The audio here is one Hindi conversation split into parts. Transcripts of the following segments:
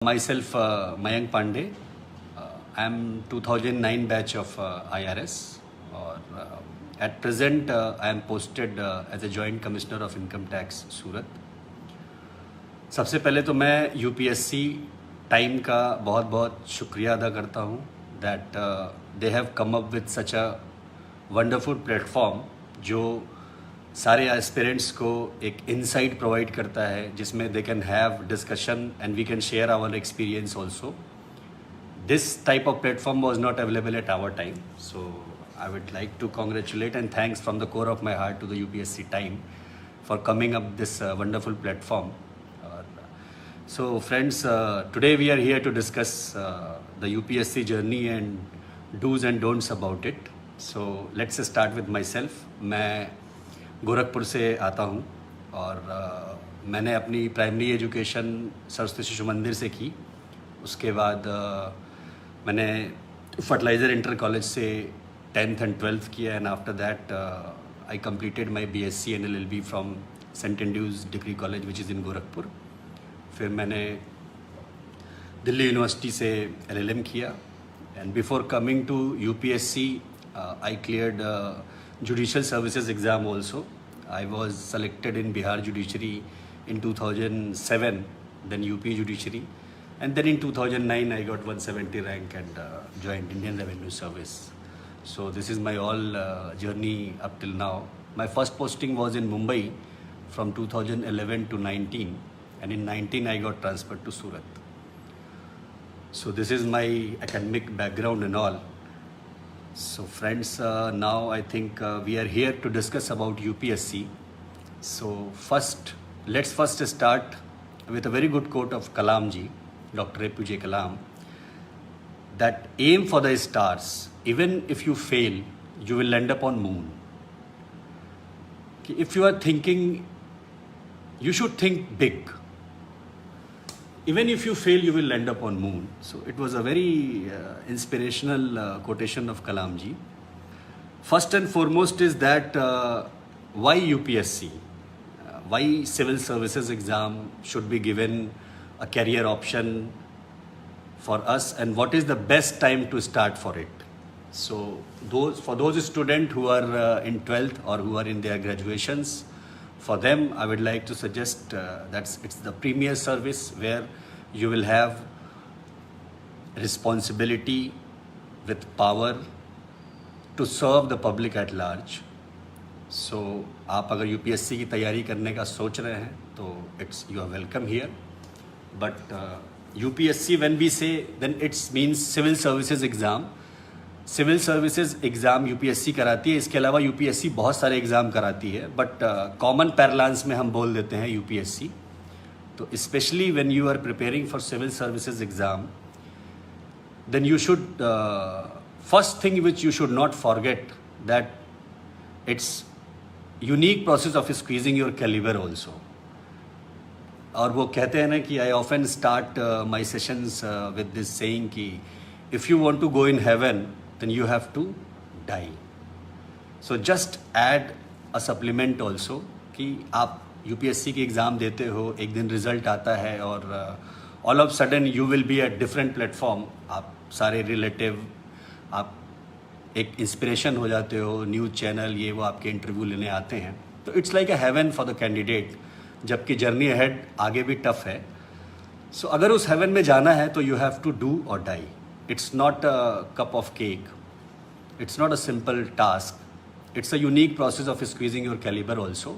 Myself, Mayank Pandey. I'm 2009 batch of IRS. Or at present, I am posted as a Joint Commissioner of Income Tax, सूरत. सबसे पहले तो मैं यूपीएससी टाइम का बहुत बहुत शुक्रिया अदा करता हूँ that they have come up with such a wonderful platform जो सारे एस्पिरेंट्स को एक इनसाइट प्रोवाइड करता है जिसमें they can have discussion and we can share our experience also. This type of platform was not available at our time, so I would like to congratulate and thanks from the core of my heart to the UPSC time for coming up this wonderful platform. So friends, today we are here to discuss the UPSC journey and do's and don'ts about it. So let's start with myself. मैं गोरखपुर से आता हूँ और मैंने अपनी प्राइमरी एजुकेशन सरस्वती शिशु मंदिर से की. उसके बाद मैंने फर्टिलाइज़र इंटर कॉलेज से 10th and 12th किया and after that I completed my BSc and LLB from Saint Andrews degree college which is in Gorakhpur. फिर मैंने दिल्ली यूनिवर्सिटी से एलएलएम किया and before coming to UPSC I cleared judicial services exam also. I was selected in Bihar judiciary in 2007, then UP Judiciary, and then in 2009 I got 170 rank and joined Indian Revenue Service. So this is my all journey up till now. My first posting was in Mumbai from 2011 to 19, and in 19 I got transferred to Surat. So this is my academic background and all. So friends, now I think we are here to discuss about UPSC. So let's first start with a very good quote of Kalam ji, Dr. APJ Kalam, that aim for the stars, even if you fail, you will land up on moon. If you are thinking, you should think big. Even if you fail, you will land up on moon. So it was a very inspirational quotation of Kalam ji. First and foremost is that why UPSC? Why civil services exam should be given a career option for us, and what is the best time to start for it? So for those students who are in 12th or who are in their graduations, for them I would like to suggest that it's the premier service where you will have responsibility with power to serve the public at large. सो आप अगर यूपीएससी की तैयारी करने का सोच रहे हैं तो it's you are welcome here. But UPSC when we say then it's means civil services exam. Civil services exam UPSC कराती है. इसके अलावा यूपीएससी बहुत सारे एग्ज़ाम कराती है, बट कॉमन पैरलांस में हम बोल देते हैं यूपीएससी. तो specially when you are preparing for civil services exam, then you should first thing which you should not forget that it's unique process of squeezing your calibre also. और वो कहते हैं ना कि I often start my sessions with this saying कि if you want to go in heaven then you have to die. So just add a supplement also कि आप यूपीएससी की एग्ज़ाम देते हो, एक दिन रिजल्ट आता है और all of sudden you will B at different platform. आप सारे रिलेटिव, आप एक इंस्पिरेशन हो जाते हो, न्यूज़ चैनल ये वो आपके इंटरव्यू लेने आते हैं. तो it's like a heaven for the candidate, जबकि जर्नी अहेड आगे भी टफ है. सो अगर उस हेवन में जाना है तो यू हैव टू डू और die. It's not a cup of cake, it's not a simple task, it's a unique process of squeezing your calibre also.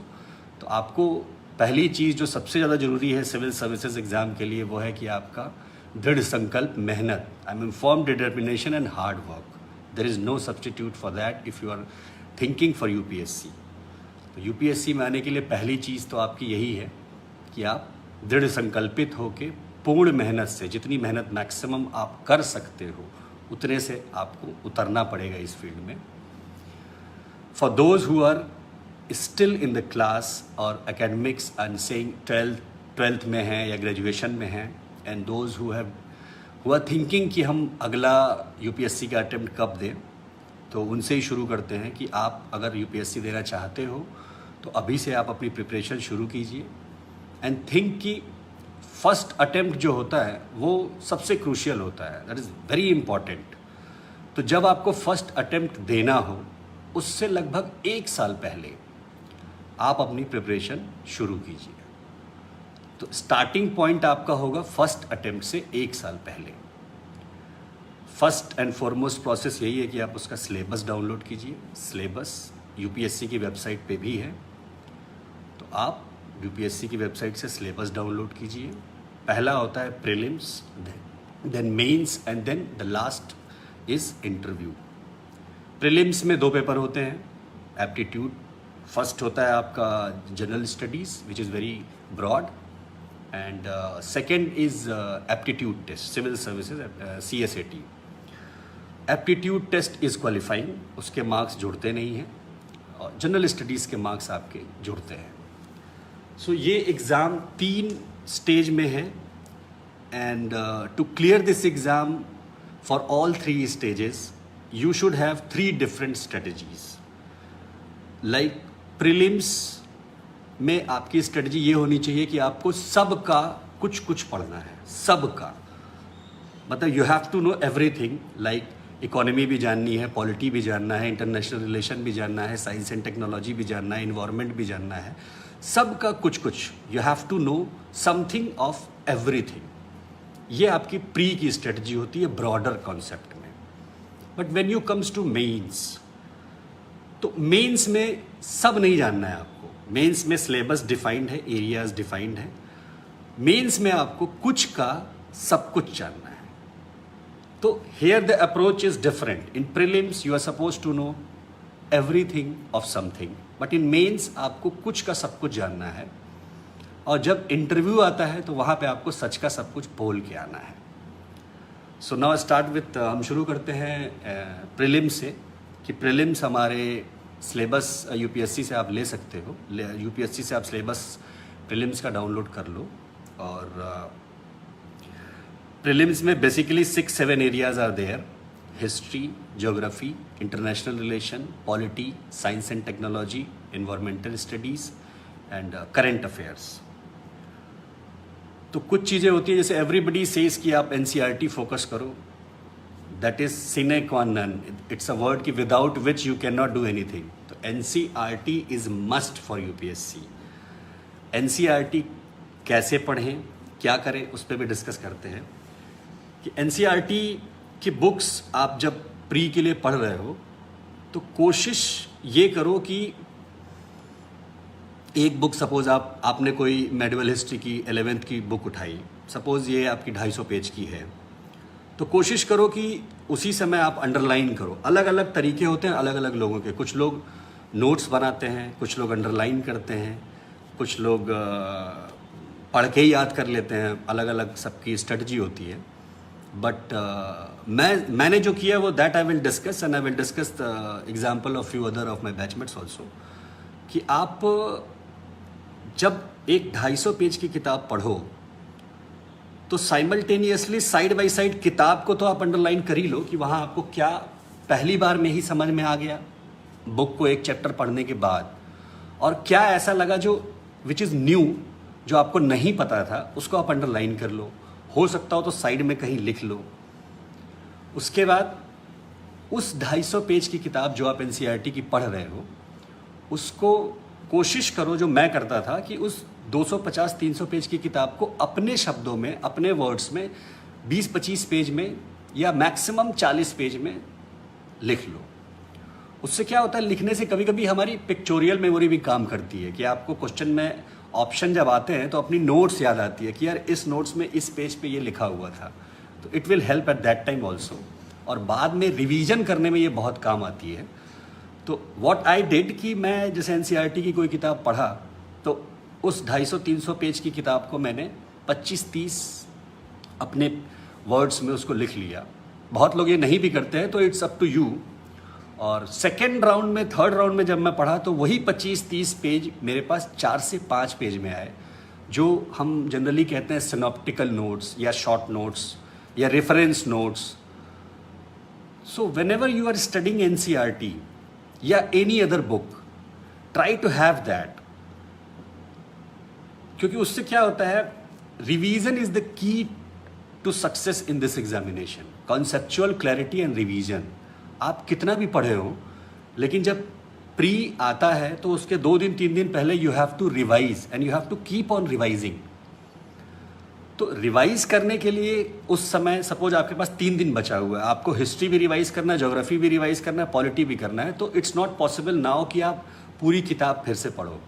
तो आपको पहली चीज़ जो सबसे ज़्यादा ज़रूरी है सिविल सर्विसेज एग्ज़ाम के लिए वो है कि आपका दृढ़ संकल्प, मेहनत, I am form determination and hard work. There is no substitute for that if you are thinking for UPSC. तो UPSC में आने के लिए पहली चीज़ तो आपकी यही है कि आप दृढ़ संकल्पित होके पूर्ण मेहनत से, जितनी मेहनत मैक्सिमम आप कर सकते हो उतने से आपको उतरना पड़ेगा इस फील्ड में. For those who are still in the class और एकेडमिक्स एंड सेइंग 12th में हैं या ग्रेजुएशन में हैं, एंड दोज हु हैव हुआ थिंकिंग कि हम अगला यूपीएससी का अटेम्प्ट कब दें, तो उनसे ही शुरू करते हैं कि आप अगर यूपीएससी देना चाहते हो तो अभी से आप अपनी प्रिपरेशन शुरू कीजिए एंड थिंक कि फर्स्ट अटेम्प्ट जो होता है वो सबसे क्रूशियल होता है, दैट इज़ वेरी इंपॉर्टेंट। तो जब आपको फर्स्ट अटेम्प्ट देना हो उससे लगभग 1 साल पहले आप अपनी प्रिपरेशन शुरू कीजिए। तो स्टार्टिंग पॉइंट आपका होगा फर्स्ट अटेम्प्ट से 1 साल पहले। फर्स्ट एंड फॉरमोस्ट प्रोसेस यही है कि आप उसका सिलेबस डाउनलोड कीजिए। सिलेबस यूपीएससी की वेबसाइट पे भी है, तो आप यूपीएससी की वेबसाइट से सिलेबस डाउनलोड कीजिए। पहला होता है prelims, then mains and then the last is interview. Prelims में 2 पेपर होते हैं, एप्टीट्यूड फर्स्ट होता है आपका general studies which is very broad, and second is aptitude test civil services CSAT। Aptitude test is qualifying, उसके मार्क्स जुड़ते नहीं हैं, और जनरल स्टडीज़ के मार्क्स आपके जुड़ते हैं। सो ये एग्ज़ाम 3 स्टेज में है, and to clear this exam for all 3 stages you should have 3 different strategies। like prelims में आपकी स्ट्रेटजी ये होनी चाहिए कि आपको सबका कुछ कुछ पढ़ना है, सबका मतलब you have to know everything. Like economy भी जाननी है, पॉलिटी भी जानना है, इंटरनेशनल रिलेशन भी जानना है, साइंस एंड टेक्नोलॉजी भी जानना है, इन्वायरमेंट भी जानना है, सबका कुछ कुछ। You have to know something of everything. ये आपकी प्री की स्ट्रेटजी होती है ब्रॉडर कॉन्सेप्ट में। But when you comes to mains, तो मेंस में सब नहीं जानना है आपको। मेंस में सिलेबस डिफाइंड है, एरियाज डिफाइंड है। मेंस में आपको कुछ का सब कुछ जानना है। तो here the approach is different. In prelims you are suppose to know everything of something, but in men's आपको कुछ का सब कुछ जानना है, और जब इंटरव्यू आता है तो वहाँ पे आपको सच का सब कुछ बोल के आना है। सो नाउ स्टार्ट विथ, हम शुरू करते हैं प्रीलिम्स से, कि प्रीलिम्स हमारे सिलेबस यूपीएससी से आप ले सकते हो। यूपीएससी से आप सिलेबस प्रीलिम्स का डाउनलोड कर लो, और प्रीलिम्स में basically 6-7 areas are there: history, geography, international relation, polity, science and technology, environmental studies and current affairs. तो कुछ चीज़ें होती है जैसे एवरीबडी सेज कि आप NCERT फोकस करो, दैट इज सिने क्वा नन। इट्स अ वर्ड कि without which you can not do anything. तो NCERT is must for UPSC. NCERT कैसे पढ़ें, क्या करें, उस पर भी डिस्कस करते हैं। कि NCERT की बुक्स आप जब प्री के लिए पढ़ रहे हो तो कोशिश ये करो कि एक बुक, सपोज आपने कोई मेडिवल हिस्ट्री की 11th की बुक उठाई, सपोज ये आपकी 250 पेज की है, तो कोशिश करो कि उसी समय आप अंडरलाइन करो। अलग अलग तरीके होते हैं अलग अलग लोगों के। कुछ लोग नोट्स बनाते हैं, कुछ लोग अंडरलाइन करते हैं, कुछ लोग पढ़ के ही याद कर लेते हैं। अलग अलग सबकी स्ट्रेटजी होती है। बट मैंने जो किया वो that I will discuss, and I will discuss the example of few other of my batchmates also. कि आप जब एक 250 पेज की किताब पढ़ो तो साइमल्टेनियसली साइड बाय साइड किताब को तो आप अंडरलाइन कर ही लो कि वहाँ आपको क्या पहली बार में ही समझ में आ गया बुक को एक चैप्टर पढ़ने के बाद, और क्या ऐसा लगा जो विच इज़ न्यू, जो आपको नहीं पता था, उसको आप अंडरलाइन कर लो। हो सकता हो तो साइड में कहीं लिख लो। उसके बाद उस 250 पेज की किताब जो आप NCERT की पढ़ रहे हो, उसको कोशिश करो, जो मैं करता था, कि उस 250-300 पेज की किताब को अपने शब्दों में, अपने वर्ड्स में 20-25 पेज में या मैक्सिमम 40 पेज में लिख लो। उससे क्या होता है, लिखने से कभी कभी हमारी पिक्चोरियल मेमोरी भी काम करती है कि आपको क्वेश्चन में ऑप्शन जब आते हैं तो अपनी नोट्स याद आती है कि यार इस नोट्स में इस पेज पे ये लिखा हुआ था। तो it will help at that time also, और बाद में रिवीजन करने में ये बहुत काम आती है। तो व्हाट आई डिड कि मैं जैसे NCERT की कोई किताब पढ़ा तो उस 250-300 पेज की किताब को मैंने 25-30 अपने वर्ड्स में उसको लिख लिया। बहुत लोग ये नहीं भी करते हैं, तो इट्स अप टू यू। और सेकेंड राउंड में, थर्ड राउंड में जब मैं पढ़ा तो वही 25-30 पेज मेरे पास 4 से 5 पेज में आए, जो हम जनरली कहते हैं सिनॉप्टिकल नोट्स या शॉर्ट नोट्स या reference notes. So whenever you are studying NCERT या any other book, try to have that. क्योंकि उससे क्या होता है, revision is the key to success in this examination. Conceptual clarity and revision. आप कितना भी पढ़े हो, लेकिन जब प्री आता है तो उसके 2 दिन 3 दिन पहले you have to revise and you have to keep on revising. तो रिवाइज करने के लिए उस समय सपोज आपके पास 3 दिन बचा हुआ है, आपको हिस्ट्री भी रिवाइज करना है, ज्योग्राफी भी रिवाइज करना है, पॉलिटी भी करना है, तो इट्स नॉट पॉसिबल नाउ कि आप पूरी किताब फिर से पढ़ो.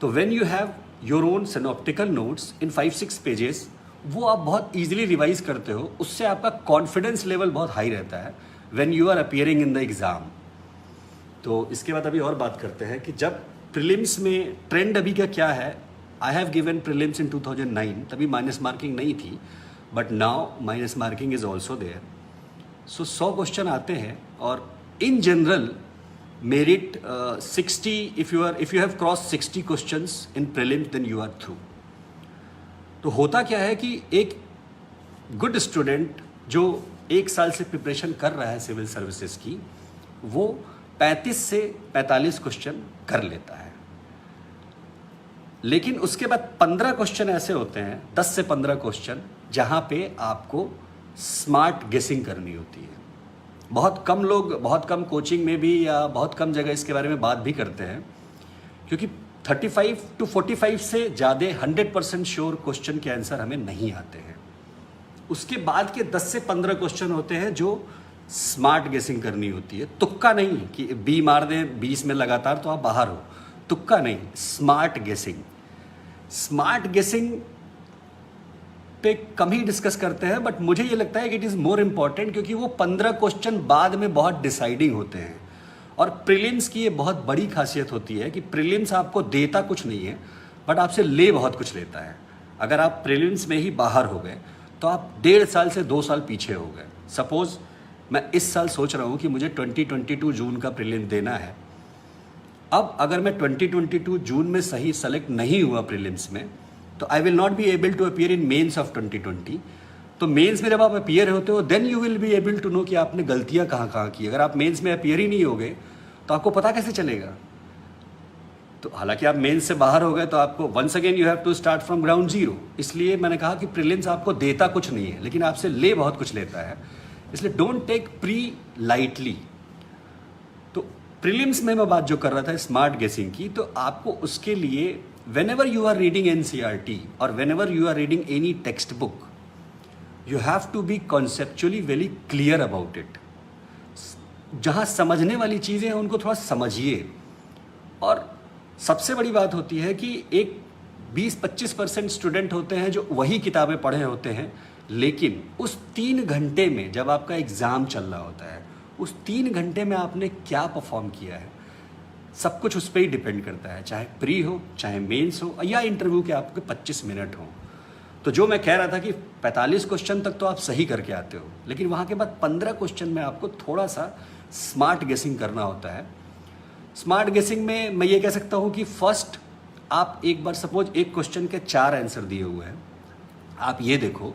तो when you have your own synoptical notes in 5-6 pages, वो आप बहुत ईजिली रिवाइज करते हो. उससे आपका कॉन्फिडेंस लेवल बहुत हाई रहता है when you are appearing in the exam. तो इसके बाद अभी और बात करते हैं कि जब प्रीलिम्स में ट्रेंड अभी का क्या है. I have given prelims in 2009, तभी माइनस मार्किंग नहीं थी, but now minus marking is also there. So 100 question आते हैं और in general merit 60. If you have cross 60 questions in prelims then you are through. तो होता क्या है कि एक गुड स्टूडेंट जो 1 साल से प्रिपरेशन कर रहा है सिविल सर्विसेज की, वो 35 से 45 क्वेश्चन कर लेता है. लेकिन उसके बाद 15 क्वेश्चन ऐसे होते हैं, 10 से 15 क्वेश्चन, जहाँ पे आपको स्मार्ट गेसिंग करनी होती है. बहुत कम लोग, बहुत कम कोचिंग में भी या बहुत कम जगह इसके बारे में बात भी करते हैं, क्योंकि 35 to 45 से ज़्यादा 100% श्योर क्वेश्चन के आंसर हमें नहीं आते हैं. उसके बाद के 10 से 15 क्वेश्चन होते हैं जो स्मार्ट गेसिंग करनी होती है. तुक्का नहीं कि बी मार दें 20 में लगातार तो आप बाहर हो, तुक्का नहीं, स्मार्ट गेसिंग. स्मार्ट गेसिंग पे कम ही डिस्कस करते हैं, बट मुझे ये लगता है कि इट इज़ मोर इम्पॉर्टेंट, क्योंकि वो 15 क्वेश्चन बाद में बहुत डिसाइडिंग होते हैं. और प्रीलिम्स की ये बहुत बड़ी खासियत होती है कि प्रीलिम्स आपको देता कुछ नहीं है, बट आपसे ले बहुत कुछ लेता है. अगर आप प्रीलिम्स में ही बाहर हो गए तो आप 1.5 साल से 2 साल पीछे हो गए. सपोज मैं इस साल सोच रहा हूँ कि मुझे 2022 जून का प्रीलिम देना है. अब अगर मैं 2022 जून में सही सेलेक्ट नहीं हुआ प्रीलिम्स में, तो I will not be able to appear in mains of 2020. तो मेंस में जब आप अपीयर होते हो, then you will be able to know कि आपने गलतियां कहाँ कहाँ की. अगर आप मेंस में अपीयर ही नहीं होगे तो आपको पता कैसे चलेगा. तो हालांकि आप मेंस से बाहर हो गए तो आपको once again you have to start from ground zero. इसलिए मैंने कहा कि प्रीलिम्स आपको देता कुछ नहीं है, लेकिन आपसे ले बहुत कुछ लेता है. इसलिए डोंट टेक प्री लाइटली. तो प्रीलिम्स में मैं बात जो कर रहा था स्मार्ट गेसिंग की, तो आपको उसके लिए whenever you are reading NCERT or whenever you are reading any textbook, you have to be conceptually very clear about it. जहाँ समझने वाली चीज़ें हैं उनको थोड़ा समझिए. और सबसे बड़ी बात होती है कि एक 20-25% स्टूडेंट होते हैं जो वही किताबें पढ़े होते हैं, लेकिन उस 3 घंटे में जब आपका एग्ज़ाम चल रहा होता है, उस 3 घंटे में आपने क्या परफॉर्म किया है, सब कुछ उस पर ही डिपेंड करता है. चाहे प्री हो, चाहे मेंस हो, या इंटरव्यू के आपके 25 मिनट हो. तो जो मैं कह रहा था कि 45 क्वेश्चन तक तो आप सही करके आते हो, लेकिन वहाँ के बाद 15 क्वेश्चन में आपको थोड़ा सा स्मार्ट गेसिंग करना होता है. स्मार्ट गेसिंग में मैं ये कह सकता हूँ कि फर्स्ट आप एक बार सपोज एक क्वेश्चन के 4 आंसर दिए हुए हैं, आप ये देखो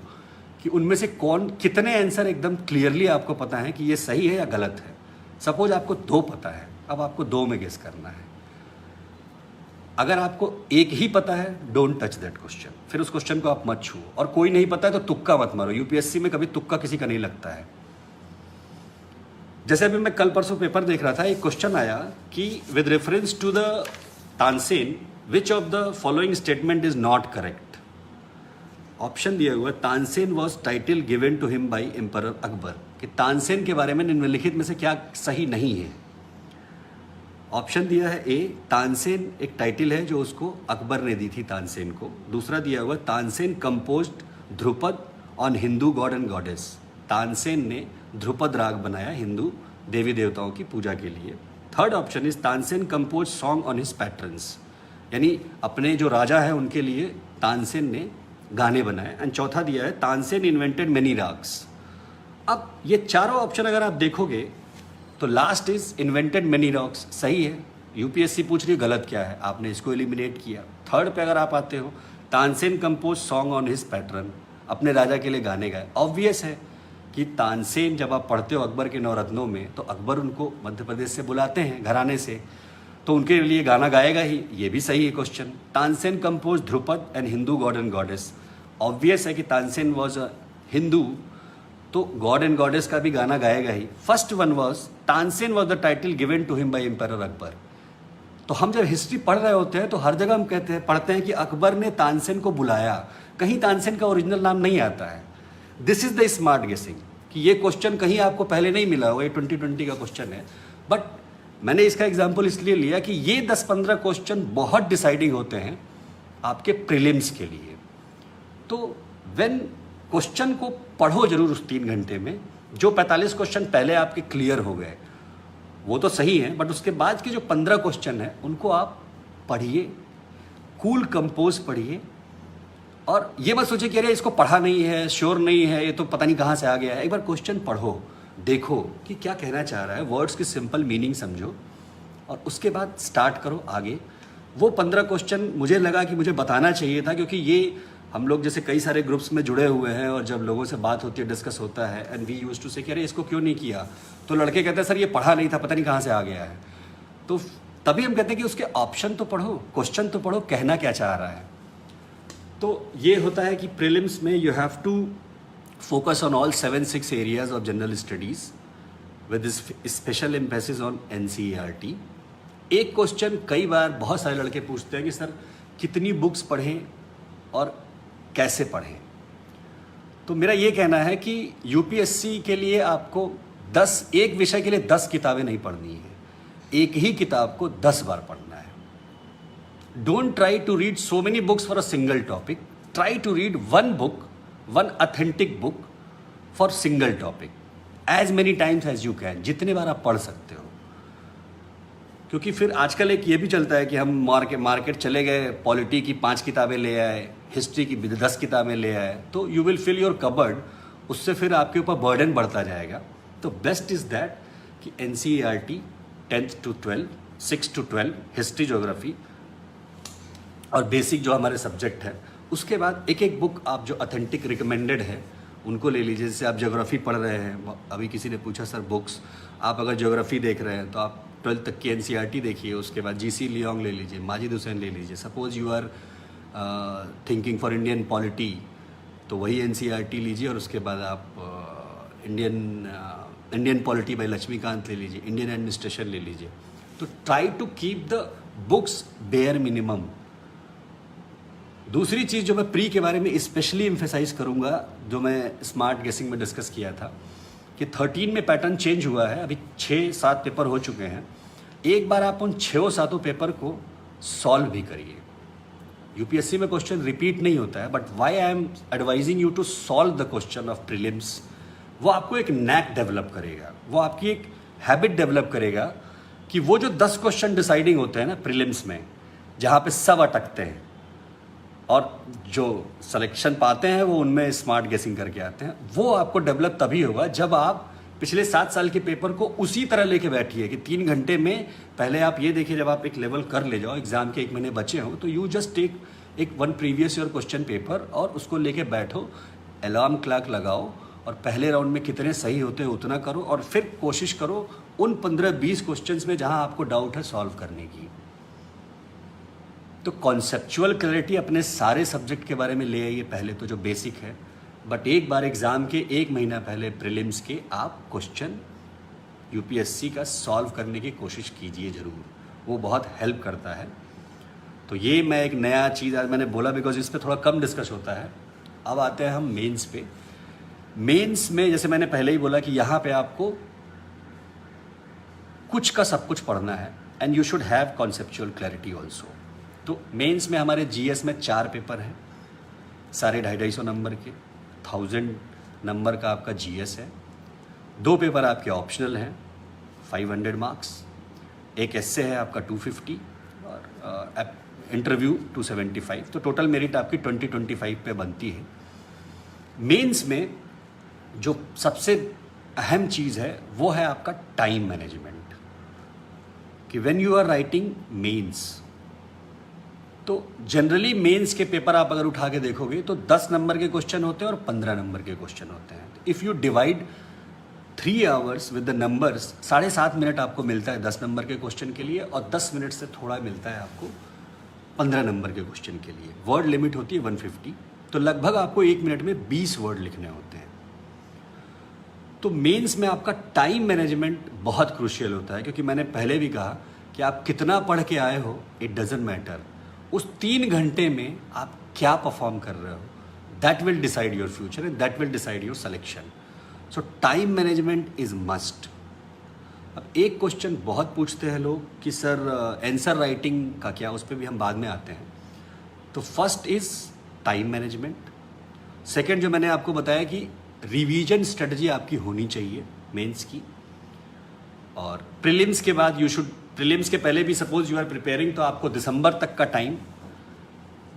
कि उनमें से कौन कितने आंसर एकदम क्लियरली आपको पता है कि ये सही है या गलत है. सपोज आपको 2 पता है, अब आपको 2 में गेस करना है. अगर आपको एक ही पता है, डोंट टच दैट क्वेश्चन, फिर उस क्वेश्चन को आप मत छुओ. और कोई नहीं पता है तो तुक्का मत मारो. यूपीएससी में कभी तुक्का किसी का नहीं लगता है. जैसे अभी मैं कल परसों पेपर देख रहा था, एक क्वेश्चन आया कि with reference to the Tansen which of the following statement is not correct. Option दिया हुआ, Tansen was title given to him by emperor Akbar, कि तानसेन के बारे में निम्नलिखित में से क्या सही नहीं है. ऑप्शन दिया है ए, तानसेन एक टाइटल है जो उसको अकबर ने दी थी तानसेन को. दूसरा दिया हुआ, Tansen composed Dhrupad on Hindu God and goddess, Tansen ने ध्रुपद राग बनाया हिंदू देवी देवताओं की पूजा के लिए. Third option is Tansen compose song on his patrons, यानी अपने जो राजा है उनके लिए तानसेन ने गाने बनाए. एंड चौथा दिया है, तानसेन इन्वेंटेड मेनी राग्स. अब ये चारों ऑप्शन अगर आप देखोगे तो last is invented many rocks सही है. यूपीएससी पूछ रही है गलत क्या है, आपने इसको एलिमिनेट किया. थर्ड पे अगर आप आते हो, Tansen compose song on his pattern, अपने राजा के लिए गाने गाए. ऑब्वियस है कि तानसेन जब आप पढ़ते हो अकबर के नवरत्नों में, तो अकबर उनको मध्य प्रदेश से बुलाते हैं घराने से, तो उनके लिए गाना गाएगा ही. ये भी सही है question. Tansen compose Dhrupad and Hindu God and goddess, obvious है कि तानसेन वॉज अ हिंदू, तो गॉड एंड गॉडेस का भी गाना गाएगा ही. First one was Tansen was the title given to him by empire Akbar. तो हम जब हिस्ट्री पढ़ रहे होते हैं तो हर जगह हम पढ़ते हैं कि अकबर ने तानसेन को बुलाया, कहीं तानसेन का ओरिजिनल नाम नहीं आता है. दिस इज द स्मार्ट गेसिंग कि ये क्वेश्चन कहीं आपको पहले नहीं मिला हो, ये 2020 का क्वेश्चन है. बट मैंने इसका एग्जाम्पल इसलिए लिया कि ये 10-15 क्वेश्चन बहुत डिसाइडिंग होते हैं आपके प्रीलिम्स के लिए. तो व्हेन क्वेश्चन को पढ़ो जरूर उस 3 घंटे में. जो 45 क्वेश्चन पहले आपके क्लियर हो गए वो तो सही है, बट उसके बाद के जो 15 क्वेश्चन हैं उनको आप पढ़िए, कूल कंपोज पढ़िए. और ये मत सोचिए कि अरे इसको पढ़ा नहीं है, श्योर नहीं है, ये तो पता नहीं कहाँ से आ गया है. एक बार क्वेश्चन पढ़ो, देखो कि क्या कहना चाह रहा है, वर्ड्स की सिंपल मीनिंग समझो और उसके बाद स्टार्ट करो आगे. वो 15 क्वेश्चन मुझे लगा कि मुझे बताना चाहिए था, क्योंकि ये हम लोग जैसे कई सारे ग्रुप्स में जुड़े हुए हैं और जब लोगों से बात होती है, डिस्कस होता है, एंड वी यूज्ड टू से कि अरे इसको क्यों नहीं किया, तो लड़के कहते हैं सर ये पढ़ा नहीं था, पता नहीं कहाँ से आ गया है. तो तभी हम कहते हैं कि उसके ऑप्शन तो पढ़ो, क्वेश्चन तो पढ़ो, कहना क्या चाह रहा है. तो ये होता है कि प्रीलिम्स में you have to focus on all 7-6 areas of general studies with special emphasis on NCERT. एक क्वेश्चन कई बार बहुत सारे लड़के पूछते हैं कि सर कितनी बुक्स पढ़ें और कैसे पढ़ें. तो मेरा ये कहना है कि UPSC के लिए आपको एक विषय के लिए 10 किताबें नहीं पढ़नी है, एक ही किताब को 10 बार पढ़ना है. Don't try to read so many books for a single topic. Try to read one authentic book for single topic as many times as you can, जितने बार आप पढ़ सकते हो. क्योंकि फिर आजकल एक ये भी चलता है कि हम मार्केट चले गए, पॉलिटी की 5 किताबें ले आए, हिस्ट्री की 10 किताबें ले आए, तो you will fill your cupboard. उससे फिर आपके ऊपर बर्डन बढ़ता जाएगा. तो बेस्ट इज़ दैट कि NCERT 10th to 12, 6 to 12 history, geography और बेसिक जो हमारे सब्जेक्ट है. उसके बाद एक एक बुक आप जो अथेंटिक रिकमेंडेड है उनको ले लीजिए. जैसे आप ज्योग्राफी पढ़ रहे हैं, अभी किसी ने पूछा सर बुक्स, आप अगर ज्योग्राफी देख रहे हैं तो आप 12th तक की NCERT देखिए. उसके बाद GC लियोंग ले लीजिए, माजिद हुसैन ले लीजिए. Suppose you are thinking for Indian polity, तो वही NCERT लीजिए. और उसके बाद आप इंडियन पॉलिटी बाय लक्ष्मीकांत ले लीजिए, इंडियन एडमिनिस्ट्रेशन ले लीजिए. तो try to keep the books bare minimum. दूसरी चीज़ जो मैं प्री के बारे में स्पेशली एम्फेसाइज करूंगा, जो मैं स्मार्ट गेसिंग में डिस्कस किया था, कि 13 में पैटर्न चेंज हुआ है. अभी 6-7 पेपर हो चुके हैं. एक बार आप उन 6-7 पेपर को सॉल्व भी करिए. UPSC में क्वेश्चन रिपीट नहीं होता है, but why I am advising you to solve the question of prelims. वो आपको एक नैक डेवलप करेगा, वो आपकी एक हैबिट डेवलप करेगा कि वो जो 10 क्वेश्चन डिसाइडिंग होते हैं ना प्रीलिम्स में, जहाँ पे सब अटकते हैं और जो सिलेक्शन पाते हैं वो उनमें स्मार्ट गेसिंग करके आते हैं, वो आपको डेवलप तभी होगा जब आप पिछले 7 साल के पेपर को उसी तरह लेके बैठिए कि 3 घंटे में पहले आप ये देखिए, जब आप एक लेवल कर ले जाओ, एग्जाम के 1 महीने बचे हो, तो यू जस्ट टेक एक 1 प्रीवियस ईयर क्वेश्चन पेपर और उसको लेके बैठो, अलार्म क्लॉक लगाओ और पहले राउंड में कितने सही होते हैं उतना करो और फिर कोशिश करो उन 15-20 क्वेश्चंस में जहां आपको डाउट है सॉल्व करने की. तो कॉन्सेप्चुअल क्लैरिटी अपने सारे सब्जेक्ट के बारे में ले आइए पहले, तो जो बेसिक है. बट एक बार एग्ज़ाम के 1 महीना पहले प्रीलिम्स के आप क्वेश्चन UPSC का सॉल्व करने की कोशिश कीजिए ज़रूर, वो बहुत हेल्प करता है. तो ये मैं एक नया चीज़ आज मैंने बोला बिकॉज इस पर थोड़ा कम डिस्कस होता है. अब आते हैं हम मेंस पे. मेंस में जैसे मैंने पहले ही बोला कि यहाँ पे आपको कुछ का सब कुछ पढ़ना है and you should have conceptual clarity also. तो मेंस में हमारे GS में 4 पेपर हैं, सारे 250-250 नंबर के, 1000 नंबर का आपका GS है. 2 पेपर आपके ऑप्शनल हैं, 500 मार्क्स. एक एस्से है आपका 250 और इंटरव्यू 275. तो टोटल मेरिट आपकी 20-25 पे बनती है. मेंस में जो सबसे अहम चीज़ है वो है आपका टाइम मैनेजमेंट. कि when you are writing mains, तो जनरली मेंस के पेपर आप अगर उठा के देखोगे तो 10 नंबर के क्वेश्चन होते हैं और 15 नंबर के क्वेश्चन होते हैं. If you divide 3 hours with the numbers, 7.5 minute आपको मिलता है 10 नंबर के क्वेश्चन के लिए और 10 मिनट से थोड़ा मिलता है आपको 15 नंबर के क्वेश्चन के लिए. वर्ड लिमिट होती है 150. तो लगभग आपको 1 मिनट में 20 वर्ड लिखने होते हैं। तो मेंस में आपका टाइम मैनेजमेंट बहुत क्रूशियल होता है, क्योंकि मैंने पहले भी कहा कि आप कितना पढ़ के आए हो इट डजेंट मैटर, उस 3 घंटे में आप क्या परफॉर्म कर रहे हो that will decide your future and that will decide your selection. So time management is must. अब एक क्वेश्चन बहुत पूछते हैं लोग कि सर आंसर राइटिंग का क्या, उस पर भी हम बाद में आते हैं। तो first is time management. Second जो मैंने आपको बताया कि रिवीजन स्ट्रेटजी आपकी होनी चाहिए मेंस की। और प्रीलिम्स के बाद प्रीलिम्स के पहले भी सपोज यू आर प्रिपेयरिंग, तो आपको दिसंबर तक का टाइम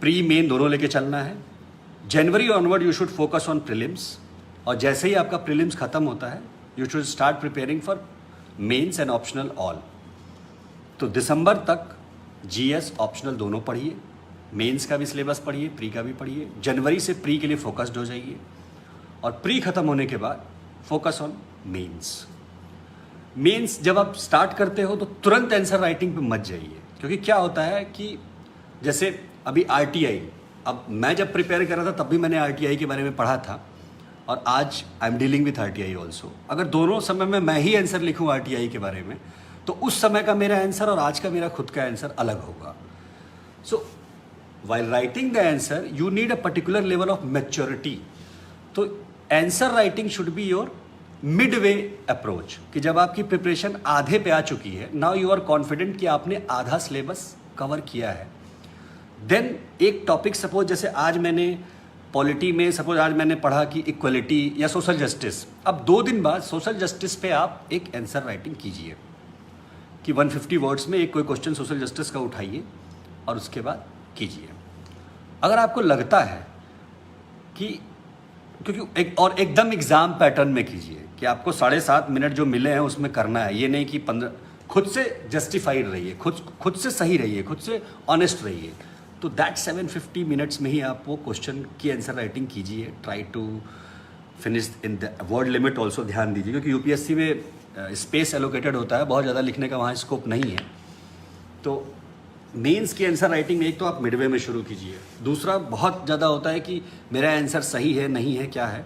प्री मेन दोनों लेके चलना है। January onward you should focus on prelims, और जैसे ही आपका प्रीलिम्स खत्म होता है you should start preparing for mains and optional all. तो दिसंबर तक जीएस ऑप्शनल दोनों पढ़िए, मेंस का भी सिलेबस पढ़िए, प्री का भी पढ़िए। जनवरी से प्री के लिए फोकस्ड हो जाइए, और प्री खत्म होने के बाद फोकस ऑन मेंस। मेंस जब आप स्टार्ट करते हो तो तुरंत आंसर राइटिंग पे मत जाइए, क्योंकि क्या होता है कि जैसे अभी आरटीआई, अब मैं जब प्रिपेयर कर रहा था तब भी मैंने आरटीआई के बारे में पढ़ा था, और आज I am dealing with RTI also. अगर दोनों समय में मैं ही आंसर लिखूँ आरटीआई के बारे में, तो उस समय का मेरा आंसर और आज का मेरा खुद का आंसर अलग होगा। सो while writing the answer you need a particular level of maturity। तो answer writing should be your Midway approach, कि जब आपकी प्रिपरेशन आधे पे आ चुकी है, नाउ यू आर कॉन्फिडेंट कि आपने आधा सिलेबस कवर किया है, देन एक टॉपिक सपोज जैसे आज मैंने पॉलिटी में सपोज आज मैंने पढ़ा कि इक्वलिटी या सोशल जस्टिस, अब 2 दिन बाद सोशल जस्टिस पे आप एक आंसर राइटिंग कीजिए कि 150 वर्ड्स में एक कोई क्वेश्चन सोशल जस्टिस का उठाइए और उसके बाद कीजिए। अगर आपको लगता है कि क्योंकि एकदम एग्जाम पैटर्न में कीजिए कि आपको 7.5 मिनट जो मिले हैं उसमें करना है, ये नहीं कि 15, खुद से जस्टिफाइड रहिए, खुद से सही रहिए, खुद से ऑनेस्ट रहिए। तो दैट 750 मिनट्स में ही आप वो क्वेश्चन की आंसर राइटिंग कीजिए। Try to finish in the word limit also, ध्यान दीजिए, क्योंकि यूपीएससी में स्पेस एलोकेटेड होता है, बहुत ज़्यादा लिखने का वहाँ स्कोप नहीं है। तो मेंस की आंसर राइटिंग एक तो आप मिडवे में शुरू कीजिए। दूसरा बहुत ज़्यादा होता है कि मेरा आंसर सही है नहीं है क्या है।